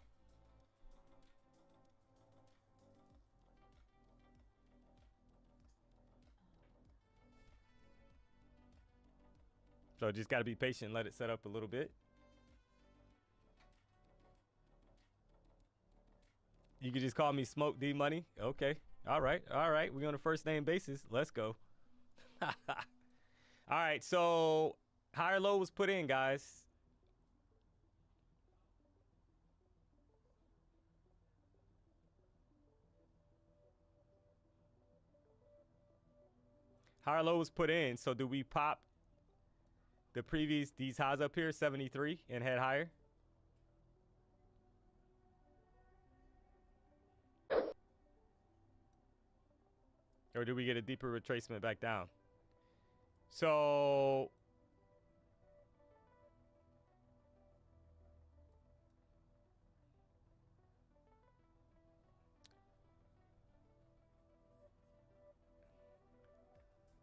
So just got to be patient, let it set up a little bit. You can just call me Smoke D Money. Okay. All right. All right. We're on a first name basis. Let's go. All right. So higher low was put in, guys. Higher low was put in. So do we pop these highs up here, 73, and head higher? Or do we get a deeper retracement back down? So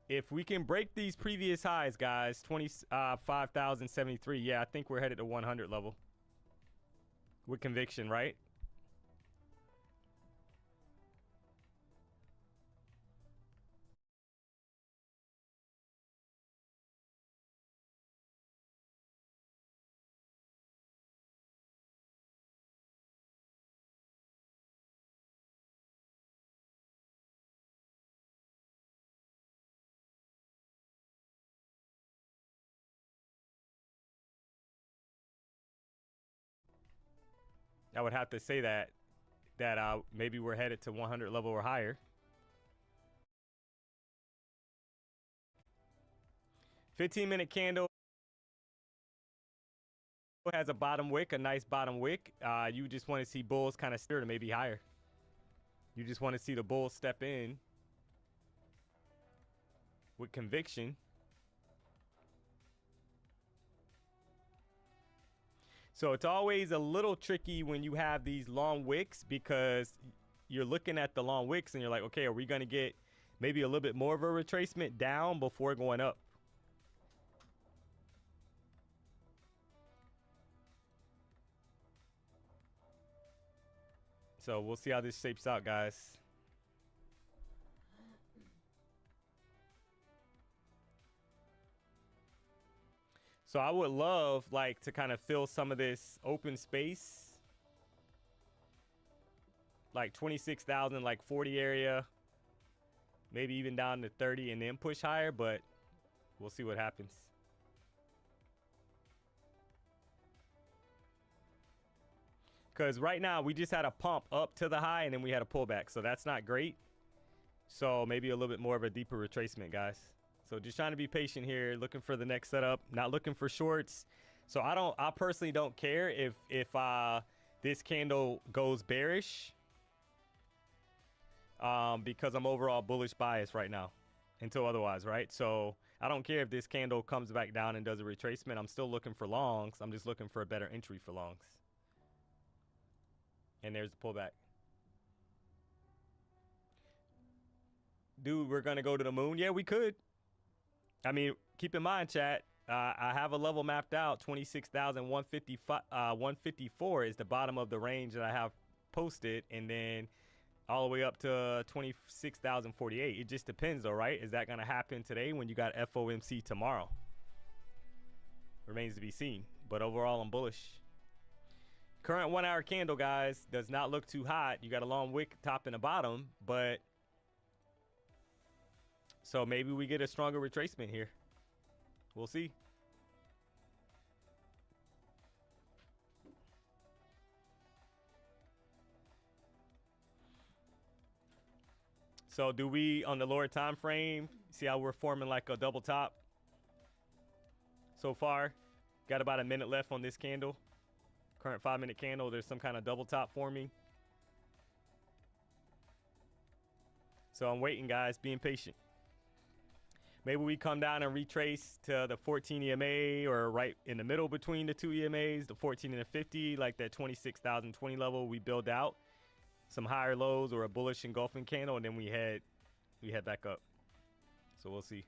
if we can break these previous highs, guys, 25,073, yeah, I think we're headed to 100 level with conviction, right? I would have to say that maybe we're headed to 100 level or higher. 15-minute candle has a bottom wick, a nice bottom wick. You just want to see bulls kind of stir to maybe higher. You just want to see the bulls step in with conviction. So it's always a little tricky when you have these long wicks because you're looking at the long wicks and you're like, okay, are we going to get maybe a little bit more of a retracement down before going up? So we'll see how this shapes out, guys. So I would love like to kind of fill some of this open space, like 26,000, like 40 area, maybe even down to 30 and then push higher, but we'll see what happens. Because right now we just had a pump up to the high and then we had a pullback. So that's not great. So maybe a little bit more of a deeper retracement, guys. So just trying to be patient here, looking for the next setup, not looking for shorts. So I personally don't care if this candle goes bearish, because I'm overall bullish bias right now until otherwise, right? So I don't care if this candle comes back down and does a retracement. I'm still looking for longs. I'm just looking for a better entry for longs. And there's the pullback. Dude, we're going to go to the moon? Yeah, we could. I mean, keep in mind, chat, I have a level mapped out. 26,154 is the bottom of the range that I have posted. And then all the way up to 26,048. It just depends, though, right? Is that going to happen today when you got FOMC tomorrow? Remains to be seen. But overall, I'm bullish. Current 1 hour candle, guys, does not look too hot. You got a long wick top and a bottom, but so maybe we get a stronger retracement here. We'll see. So do we, on the lower time frame, see how we're forming like a double top so far? Got about a minute left on this candle. Current 5-minute candle, there's some kind of double top forming. So I'm waiting, guys, being patient. Maybe we come down and retrace to the 14 EMA or right in the middle between the two EMAs, the 14 and the 50, like that 26,020 level we build out. Some higher lows or a bullish engulfing candle, and then we head back up. So we'll see.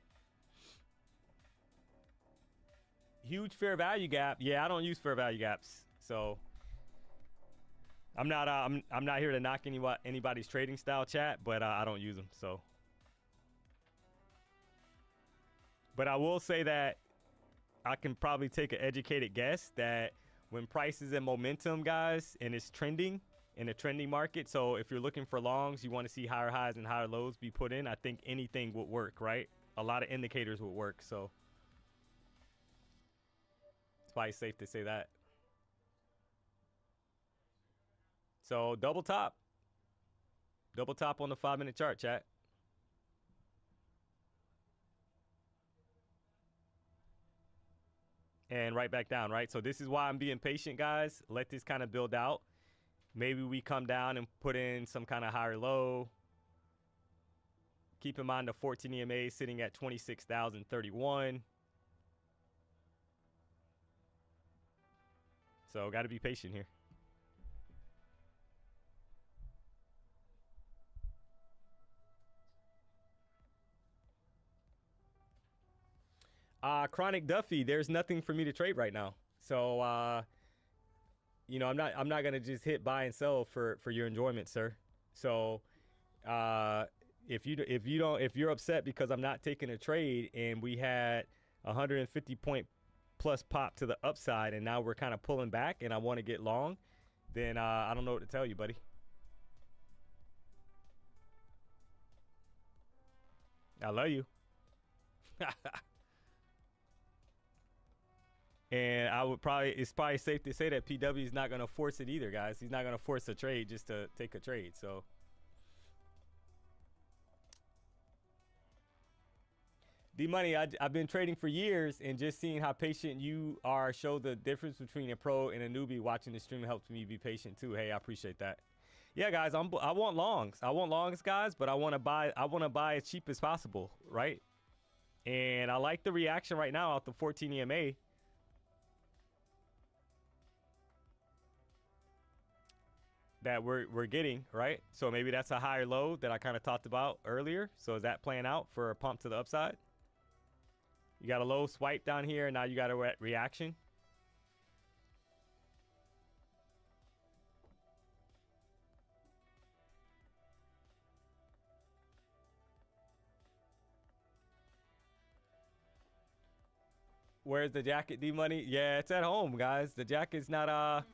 Huge fair value gap. Yeah, I don't use fair value gaps. So I'm not here to knock anybody's trading style, chat, but I don't use them. So, but I will say that I can probably take an educated guess that when price is in momentum, guys, and it's trending in a trending market. So if you're looking for longs, you want to see higher highs and higher lows be put in. I think anything would work, right? A lot of indicators would work. So it's probably safe to say that. So double top on the 5-minute chart, chat. And right back down, right? So this is why I'm being patient, guys. Let this kind of build out. Maybe we come down and put in some kind of higher low. Keep in mind the 14 EMA sitting at 26,031. So got to be patient here. Chronic Duffy, there's nothing for me to trade right now. So, you know, I'm not gonna just hit buy and sell for your enjoyment, sir. So, if you're upset because I'm not taking a trade and we had 150 point plus pop to the upside and now we're kind of pulling back and I want to get long, then I don't know what to tell you, buddy. I love you. And it's probably safe to say that PW is not going to force it either, guys. He's not going to force a trade just to take a trade. So D-Money, I've been trading for years, and just seeing how patient you are show the difference between a pro and a newbie. Watching the stream helps me be patient too. Hey, I appreciate that. Yeah, guys, I want longs. I want longs, guys, but I want to buy as cheap as possible, right? And I like the reaction right now out the 14 EMA. That we're getting, right? So maybe that's a higher low that I kind of talked about earlier. So is that playing out for a pump to the upside? You got a low swipe down here, and now you got a reaction. Where's the jacket, D Money? Yeah, it's at home, guys. The jacket's not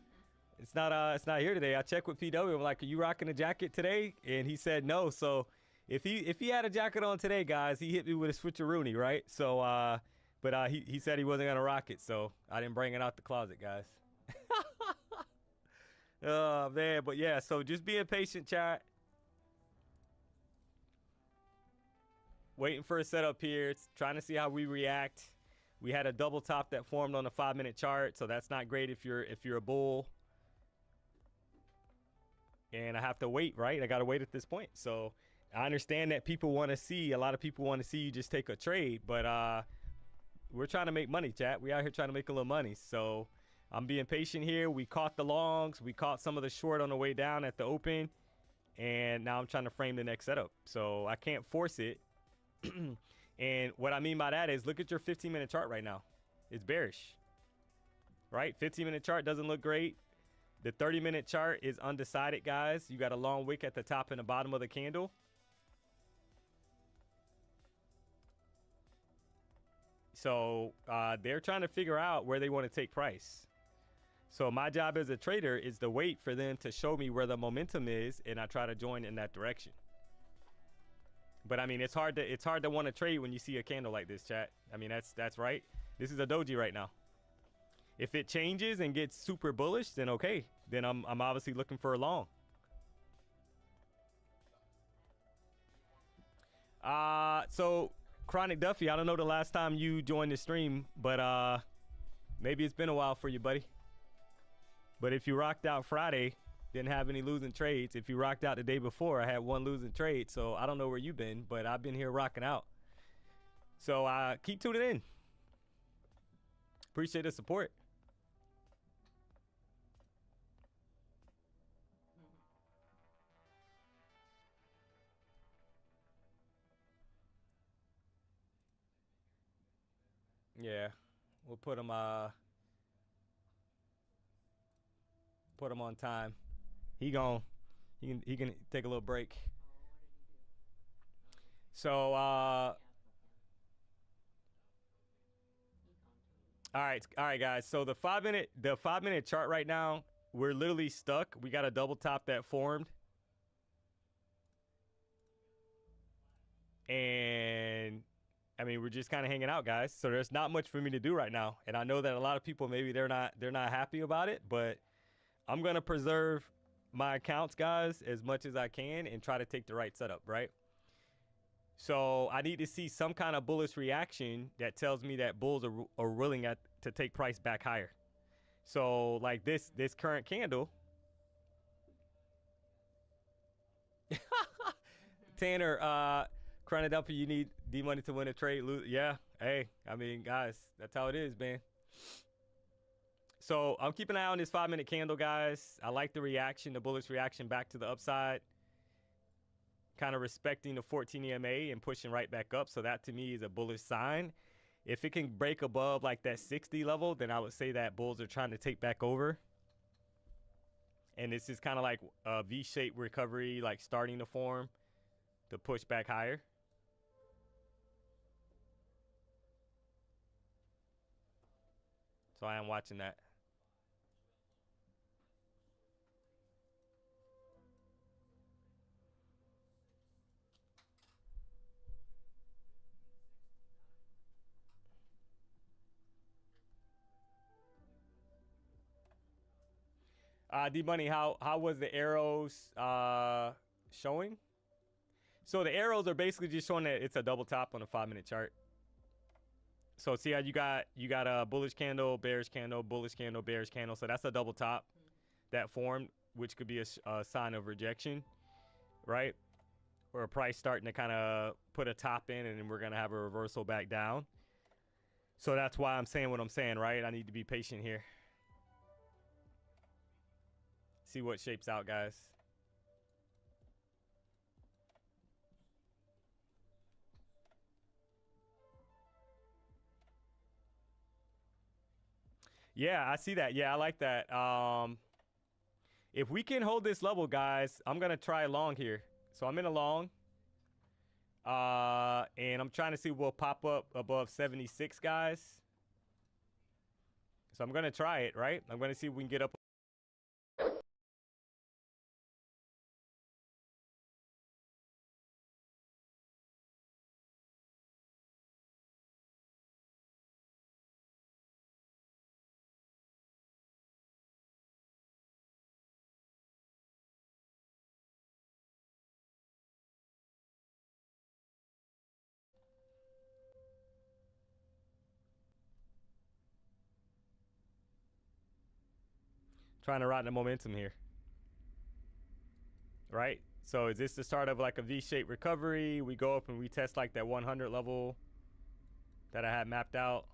it's not here today. I checked with PW. I'm like, are you rocking a jacket today? And he said no. So if he had a jacket on today, guys, he hit me with a switcheroony, right? So but he said he wasn't gonna rock it, so I didn't bring it out the closet, guys. Oh man, but yeah, so just being patient, chat. Waiting for a setup here. It's trying to see how we react. We had a double top that formed on the 5-minute chart, so that's not great if you're a bull. And I have to wait, right? I gotta wait at this point. So I understand that a lot of people want to see you just take a trade, but we're trying to make money, chat. We out here trying to make a little money. So I'm being patient here. We caught the longs. We caught some of the short on the way down at the open. And now I'm trying to frame the next setup. So I can't force it. And what I mean by that is look at your 15-minute chart right now. It's bearish, right? 15-minute chart doesn't look great. The 30-minute chart is undecided, guys. You got a long wick at the top and the bottom of the candle. So they're trying to figure out where they want to take price. So my job as a trader is to wait for them to show me where the momentum is, and I try to join in that direction. But I mean, it's hard to want to trade when you see a candle like this, chat. I mean, that's right. This is a doji right now. If it changes and gets super bullish, then okay. Then I'm obviously looking for a long. So Chronic Duffy, I don't know the last time you joined the stream, but maybe it's been a while for you, buddy. But if you rocked out Friday, didn't have any losing trades. If you rocked out the day before, I had one losing trade. So I don't know where you've been, but I've been here rocking out. So keep tuning in. Appreciate the support. Yeah, we'll put them on time. He can take a little break. So all right guys. So the 5-minute chart right now, we're literally stuck. We got a double top that formed. And I mean, we're just kind of hanging out, guys. So there's not much for me to do right now. And I know that a lot of people, maybe they're not happy about it, but I'm going to preserve my accounts, guys, as much as I can and try to take the right setup, right? So I need to see some kind of bullish reaction that tells me that bulls are willing to take price back higher. So like this current candle. Tanner, crying up, you need D-Money to win a trade. Yeah, hey, I mean, guys, that's how it is, man. So I'm keeping an eye on this 5-minute candle, guys. I like the reaction, the bullish reaction back to the upside. Kind of respecting the 14 EMA and pushing right back up. So that to me is a bullish sign. If it can break above like that 60 level, then I would say that bulls are trying to take back over. And this is kind of like a V-shaped recovery, like starting to form to push back higher. So I am watching that. D-Money, how was the arrows showing? So the arrows are basically just showing that it's a double top on a 5-minute chart. So see how you got a bullish candle, bearish candle, bullish candle, bearish candle. So that's a double top that formed, which could be a sign of rejection, right? Or a price starting to kind of put a top in, and then we're going to have a reversal back down. So that's why I'm saying what I'm saying, right? I need to be patient here. See what shapes out, guys. Yeah, I see that. Yeah, I like that. If we can hold this level, guys, I'm going to try long here. So I'm in a long. And I'm trying to see what will pop up above 76, guys. So I'm going to try it, right? I'm going to see if we can get up. Trying to ride the momentum here. Right? So is this the start of like a V-shaped recovery? We go up and we test like that 100 level that I had mapped out.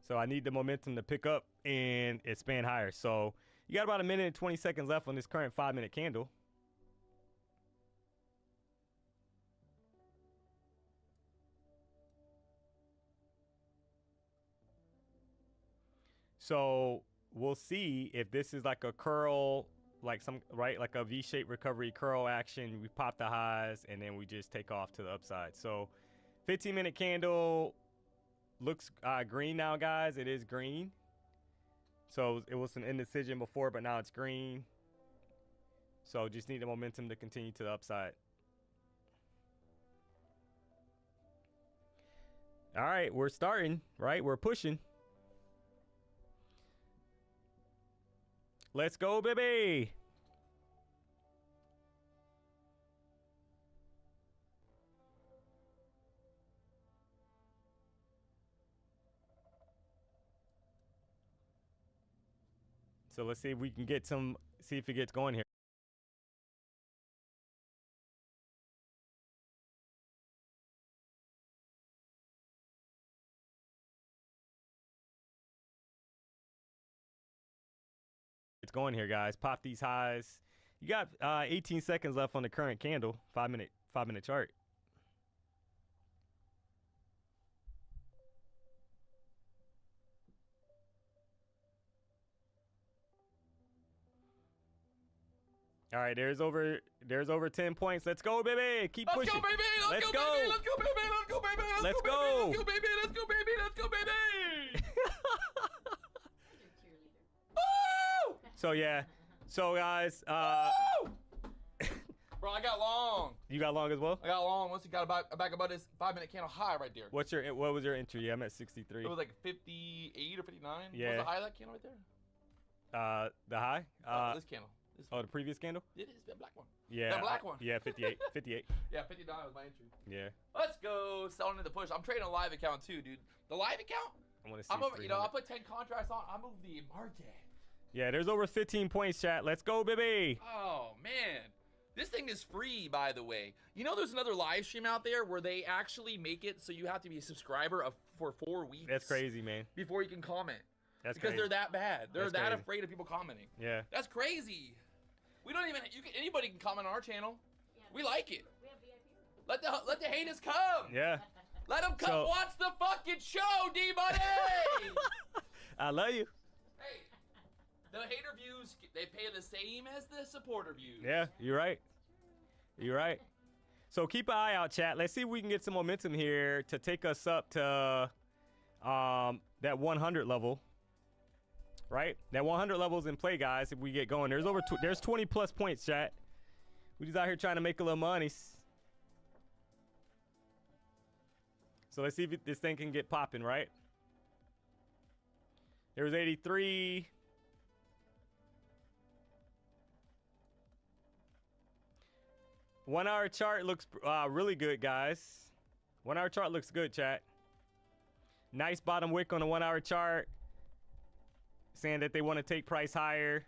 So I need the momentum to pick up and expand higher. So you got about a minute and 20 seconds left on this current 5-minute candle. So we'll see if this is like a curl, like some, right, like a V-shaped recovery curl action. We pop the highs and then we just take off to the upside. So 15-minute candle looks green now, guys. It is green. So it was an indecision before, but now it's green. So just need the momentum to continue to the upside. All right, we're starting, right? We're pushing. Let's go, baby. So let's see if we can get some, see if it gets going here. It's going here, guys. Pop these highs. You got 18 seconds left on the current candle, 5-minute chart. All right, there's over 10 points. Let's go, baby. Keep pushing. Let's go, baby. Let's go, baby. Let's go, baby. Let's go, baby. Let's go. Let's go, baby. Let's go, baby. Let's go, baby. Woo! So yeah. So guys, Woo! Bro, I got long. you got long as well? I got long. Once you got back about this 5-minute candle high right there. What was your entry? Yeah, I'm at 63. It was like 58 or 59. Yeah. What's the high of that candle right there? The high? This candle. This Oh, the previous candle? It is that black one. Yeah. That black one. Yeah, 58. 58. Yeah, 59 was my entry. Yeah. Let's go. Selling in the push. I'm trading a live account too, dude. The live account? I want to see. I'm over, 300. I'll put 10 contracts on. I move the market. Yeah, there's over 15 points, chat. Let's go, baby. Oh, man. This thing is free, by the way. You know there's another live stream out there where they actually make it so you have to be a subscriber for 4 weeks. That's crazy, man. Before you can comment. That's because crazy. they're that bad. They're That's that crazy. afraid of people commenting. Yeah. That's crazy. We don't even, anybody can comment on our channel. Yeah, We like it. We have VIP. Let the haters come. Yeah. Let them come So- watch the fucking show, D-Money. I love you. Hey, the hater views, they pay the same as the supporter views. Yeah, you're right. You're right. So keep an eye out, chat. Let's see if we can get some momentum here to take us up to that 100 level. Right? That 100 level is in play, guys. If we get going, there's 20 plus points, chat. We just out here trying to make a little money. So let's see if this thing can get popping, right? There's 83. One-hour chart looks really good, guys. 1-hour chart looks good, chat. Nice bottom wick on the 1-hour chart. Saying that they want to take price higher.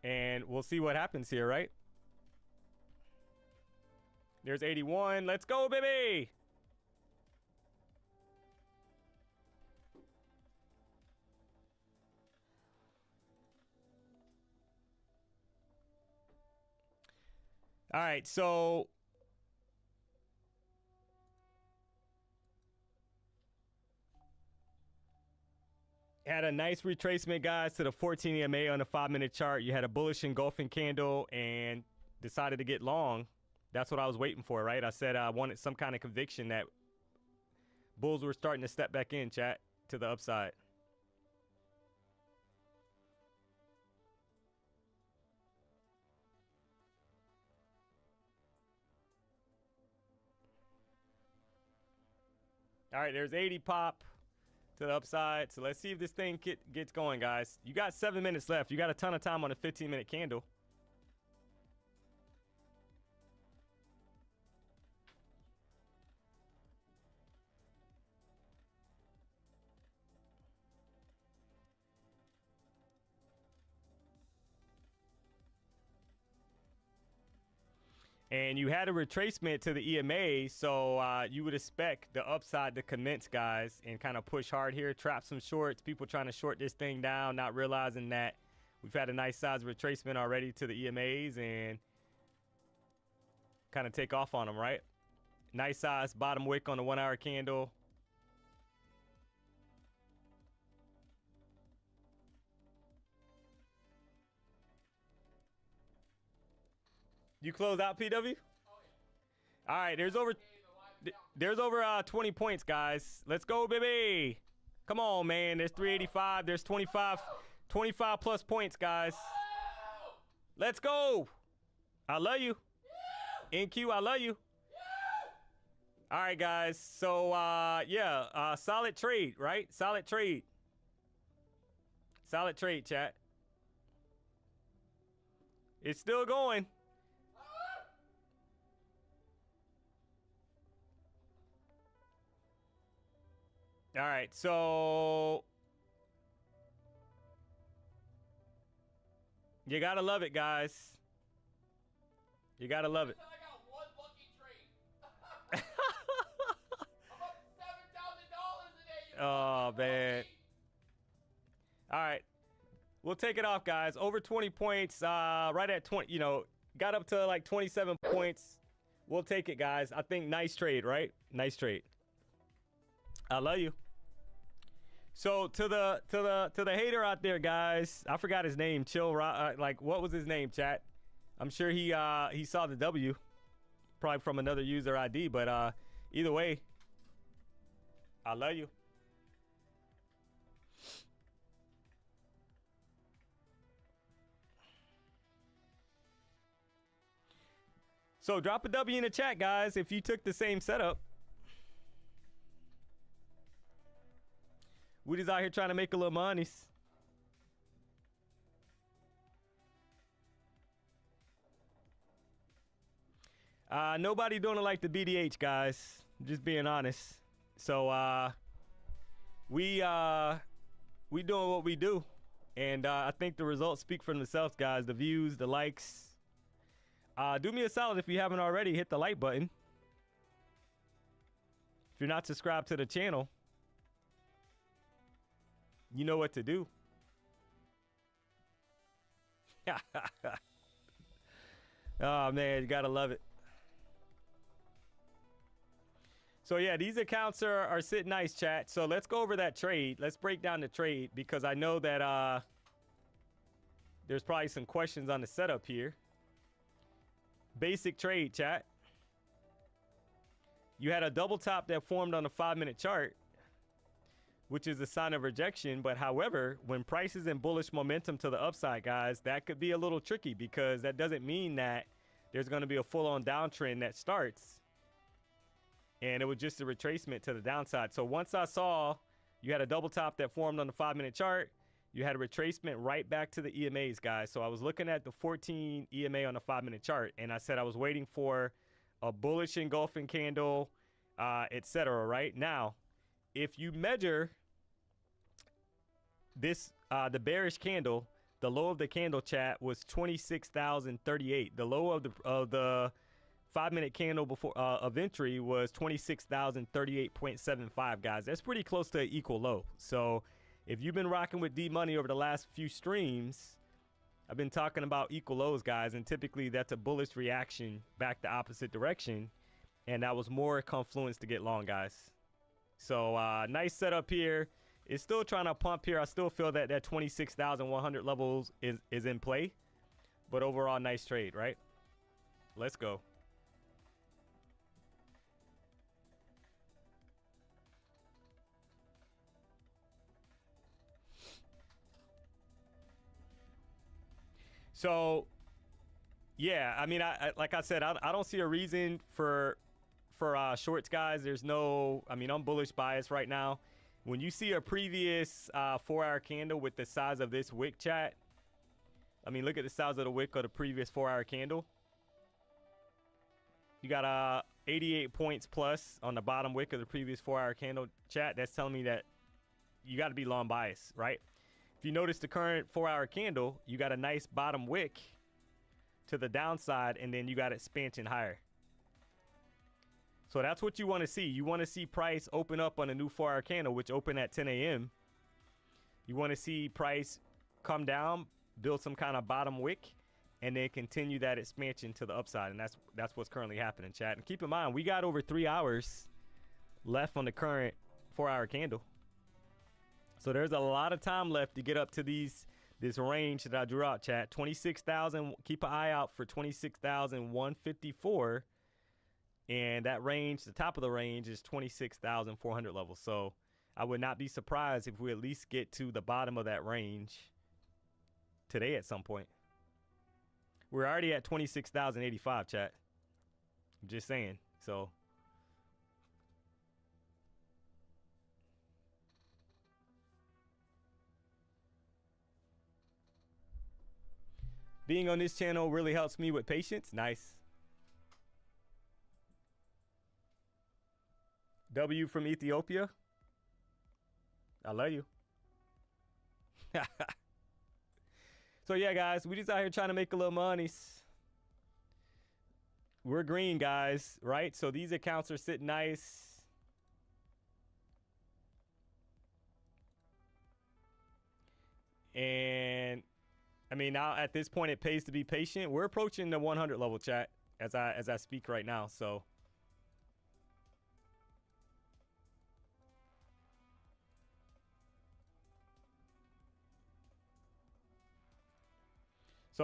And we'll see what happens here, right? There's 81. Let's go, baby! All right, so Had a nice retracement, guys, to the 14 EMA on the 5-minute chart. You had a bullish engulfing candle and decided to get long. That's what I was waiting for, right? I said I wanted some kind of conviction that bulls were starting to step back in, chat, to the upside. All right, there's 80 pop to the upside. So let's see if this thing gets going, guys. You got 7 minutes left. You got a ton of time on a 15-minute candle. And you had a retracement to the EMA, so you would expect the upside to commence, guys, and kind of push hard here, trap some shorts, people trying to short this thing down, not realizing that we've had a nice size retracement already to the EMAs and kind of take off on them, right? Nice size bottom wick on the 1-hour candle. You close out, PW? Oh, yeah. All right, there's over 20 points, guys. Let's go, baby. Come on, man. There's 385. There's 25 plus points, guys. Let's go. I love you. NQ, I love you. All right, guys. So, yeah, solid trade, right? Solid trade. Solid trade, chat. It's still going. All right, so you gotta love it, guys. You gotta love it. I got one lucky trade. I'm up $7,000 today. Oh man. All right, we'll take it off, guys. Over 20 points. Right at 20. You know, got up to like 27 points. We'll take it, guys. I think nice trade, right? Nice trade. I love you. So to the hater out there, guys, I forgot his name. Like, what was his name, chat? I'm sure he saw the W, probably from another user ID. But either way, I love you. So drop a W in the chat, guys, if you took the same setup. We just out here trying to make a little money. Nobody doing it like the BDH, guys. Just being honest. So we doing what we do, and I think the results speak for themselves, guys. The views, the likes. Do me a solid if you haven't already. Hit the like button. If you're not subscribed to the channel, you know what to do. Oh, man, you got to love it. So, yeah, these accounts are sitting nice, chat. So let's go over that trade. Let's break down the trade because I know that there's probably some questions on the setup here. Basic trade, chat. You had a double top that formed on the 5-minute chart, which is a sign of rejection. But however, when price is in bullish momentum to the upside, guys, that could be a little tricky because that doesn't mean that there's going to be a full-on downtrend that starts. And it was just a retracement to the downside. So once I saw you had a double top that formed on the 5-minute chart, you had a retracement right back to the EMAs, guys. So I was looking at the 14 EMA on the 5-minute chart, and I said I was waiting for a bullish engulfing candle, etc. Right now, if you measure this, the bearish candle, the low of the candle, chat, was 26,038. The low of the 5-minute candle before of entry was 26,038.75, guys. That's pretty close to an equal low. So if you've been rocking with D Money over the last few streams, I've been talking about equal lows, guys, and typically that's a bullish reaction back the opposite direction, and that was more confluence to get long, guys. So nice setup here. It's still trying to pump here. I still feel that that 26,100 levels is in play. But overall, nice trade, right? Let's go. So, yeah, I mean, I like I said, I don't see a reason for shorts, guys. There's no, I mean, I'm bullish bias right now. When you see a previous 4-hour candle with the size of this wick, chat, I mean, look at the size of the wick of the previous 4-hour candle. You got 88 points plus on the bottom wick of the previous 4-hour candle, chat. That's telling me that you got to be long bias, right? If you notice the current 4-hour candle, you got a nice bottom wick to the downside, and then you got expansion higher. So that's what you want to see. You want to see price open up on a new 4-hour candle, which opened at 10 a.m. You want to see price come down, build some kind of bottom wick, and then continue that expansion to the upside. And that's what's currently happening, chat. And keep in mind, we got over 3 hours left on the current 4-hour candle. So there's a lot of time left to get up to this range that I drew out, chat. 26,000. Keep an eye out for 26,154. And that range, the top of the range, is 26,400 levels. So I would not be surprised if we at least get to the bottom of that range today at some point. We're already at 26,085, chat. I'm just saying. So being on this channel really helps me with patience. Nice. W from Ethiopia. I love you. So yeah, guys, we just out here trying to make a little money. We're green, guys, right? So these accounts are sitting nice. And I mean, now at this point, it pays to be patient. We're approaching the 100 level, chat, as I speak right now. So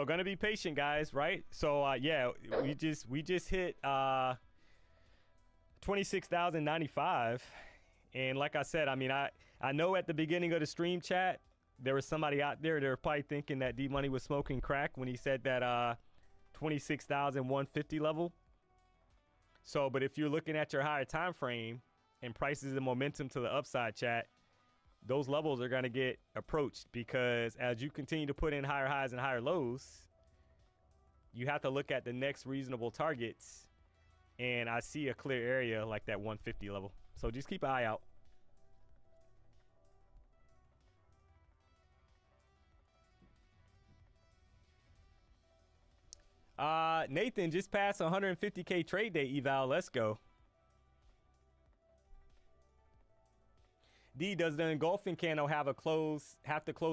gonna be patient, guys, right? So yeah, we just hit 26,095, and like I said, I mean, I know at the beginning of the stream, chat, there was somebody out there, they're probably thinking that D-Money was smoking crack when he said that 26,150 level. So, but if you're looking at your higher time frame and prices and momentum to the upside, chat, those levels are going to get approached, because as you continue to put in higher highs and higher lows, you have to look at the next reasonable targets. And I see a clear area like that 150 level. So just keep an eye out. Nathan just passed 150K trade day eval. Let's go. D, does the engulfing candle have to close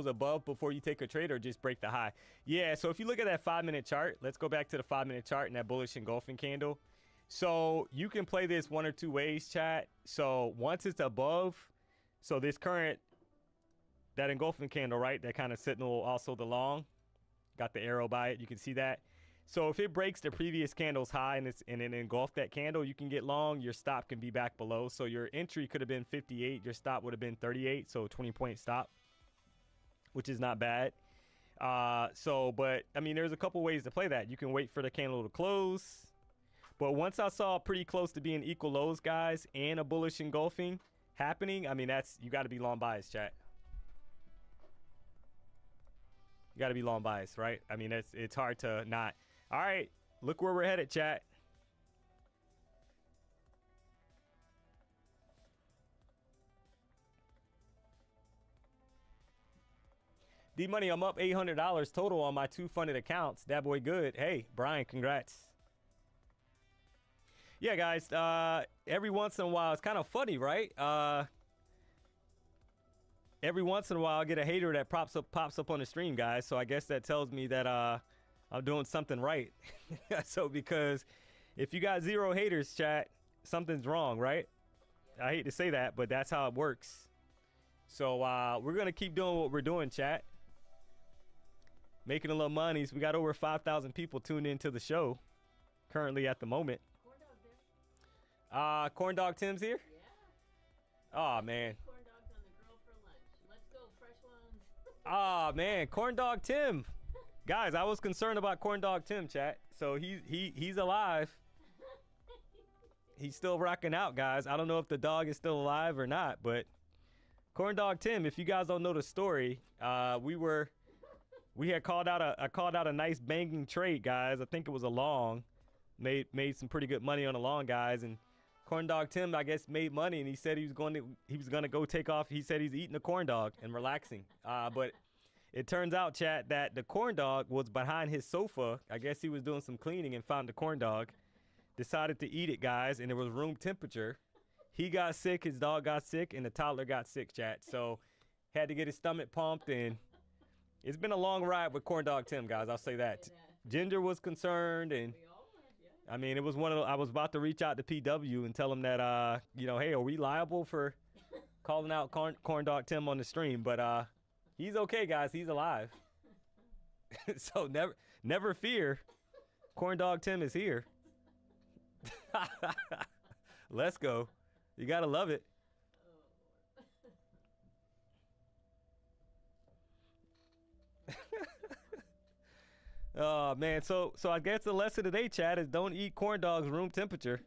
above before you take a trade, or just break the high? Yeah, so if you look at that 5-minute chart, let's go back to the 5-minute chart and that bullish engulfing candle. So you can play this one or two ways, chat. So once it's above, so this current, that engulfing candle, right, that kind of signal also the long, got the arrow by it, you can see that. So if it breaks the previous candle's high and it engulfed that candle, you can get long. Your stop can be back below. So your entry could have been 58. Your stop would have been 38. So 20-point stop, which is not bad. But I mean, there's a couple ways to play that. You can wait for the candle to close. But once I saw pretty close to being equal lows, guys, and a bullish engulfing happening, I mean, you got to be long bias, chat. You got to be long bias, right? I mean, it's hard to not. All right, look where we're headed, chat. D-Money, I'm up $800 total on my 2 funded accounts. That boy good. Hey, Brian, congrats. Yeah, guys, every once in a while, it's kind of funny, right? Every once in a while, I get a hater that pops up on the stream, guys. So I guess that tells me that I'm doing something right. So because if you got 0 haters, chat, something's wrong, right? I hate to say that, but that's how it works. So we're gonna keep doing what we're doing, chat. Making a little money. So we got over 5,000 people tuned into the show currently at the moment. Corn Dog Tim's here? Yeah. Oh man. Corn dogs on the grill for lunch. Let's go, fresh ones. Oh man, Corn Dog Tim. Guys, I was concerned about Corn Dog Tim, chat. So he's alive. He's still rocking out, guys. I don't know if the dog is still alive or not, but Corn Dog Tim, if you guys don't know the story, we had called out a nice banging trade, guys. I think it was a long. Made some pretty good money on a long, guys, and Corn Dog Tim, I guess, made money, and he said he was going to go take off. He said he's eating a corn dog and relaxing. But it turns out, chat, that the corn dog was behind his sofa. I guess he was doing some cleaning and found the corn dog. Decided to eat it, guys, and it was room temperature. He got sick, his dog got sick, and the toddler got sick, chat. So had to get his stomach pumped, and it's been a long ride with Corn Dog Tim, guys. I'll say that. Ginger was concerned, and I mean, it was I was about to reach out to PW and tell him that, hey, are we liable for calling out Corn Dog Tim on the stream? But he's okay, guys. He's alive. So never fear. Corn Dog Tim is here. Let's go. You gotta love it. Oh man, so I guess the lesson today, chat, is don't eat corn dogs room temperature.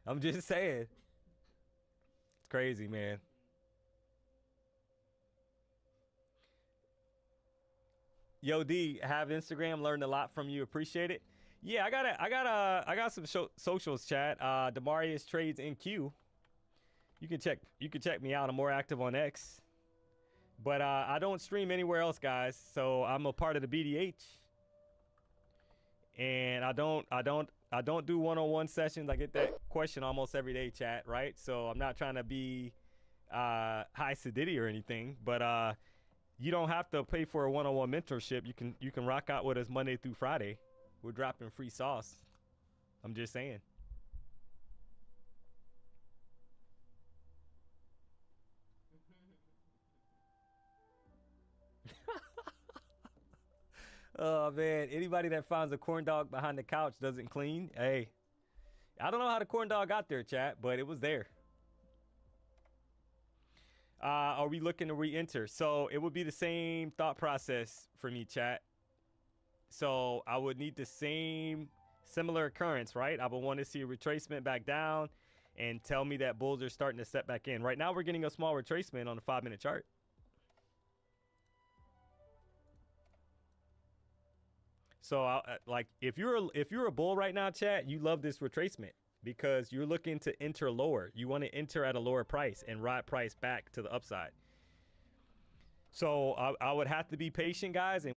I'm just saying. It's crazy, man. Yo, D, have Instagram, learned a lot from you. Appreciate it. Yeah, I got some socials, chat. Demarius Trades NQ. You can check me out. I'm more active on X. But I don't stream anywhere else, guys. So I'm a part of the BDH. And I don't do one-on-one sessions. I get that question almost every day, chat, right? So I'm not trying to be high sedity or anything, but you don't have to pay for a one-on-one mentorship. You can rock out with us Monday through Friday. We're dropping free sauce. I'm just saying. Oh man, anybody that finds a corn dog behind the couch doesn't clean. Hey, I don't know how the corn dog got there, chat, but it was there. Are we looking to re-enter? So it would be the same thought process for me, chat. So I would need the similar occurrence, right? I would want to see a retracement back down and tell me that bulls are starting to step back in. Right now we're getting a small retracement on the 5-minute chart. So like if you're a bull right now, chat, you love this retracement because you're looking to enter lower. You want to enter at a lower price and ride price back to the upside. So I would have to be patient, guys, and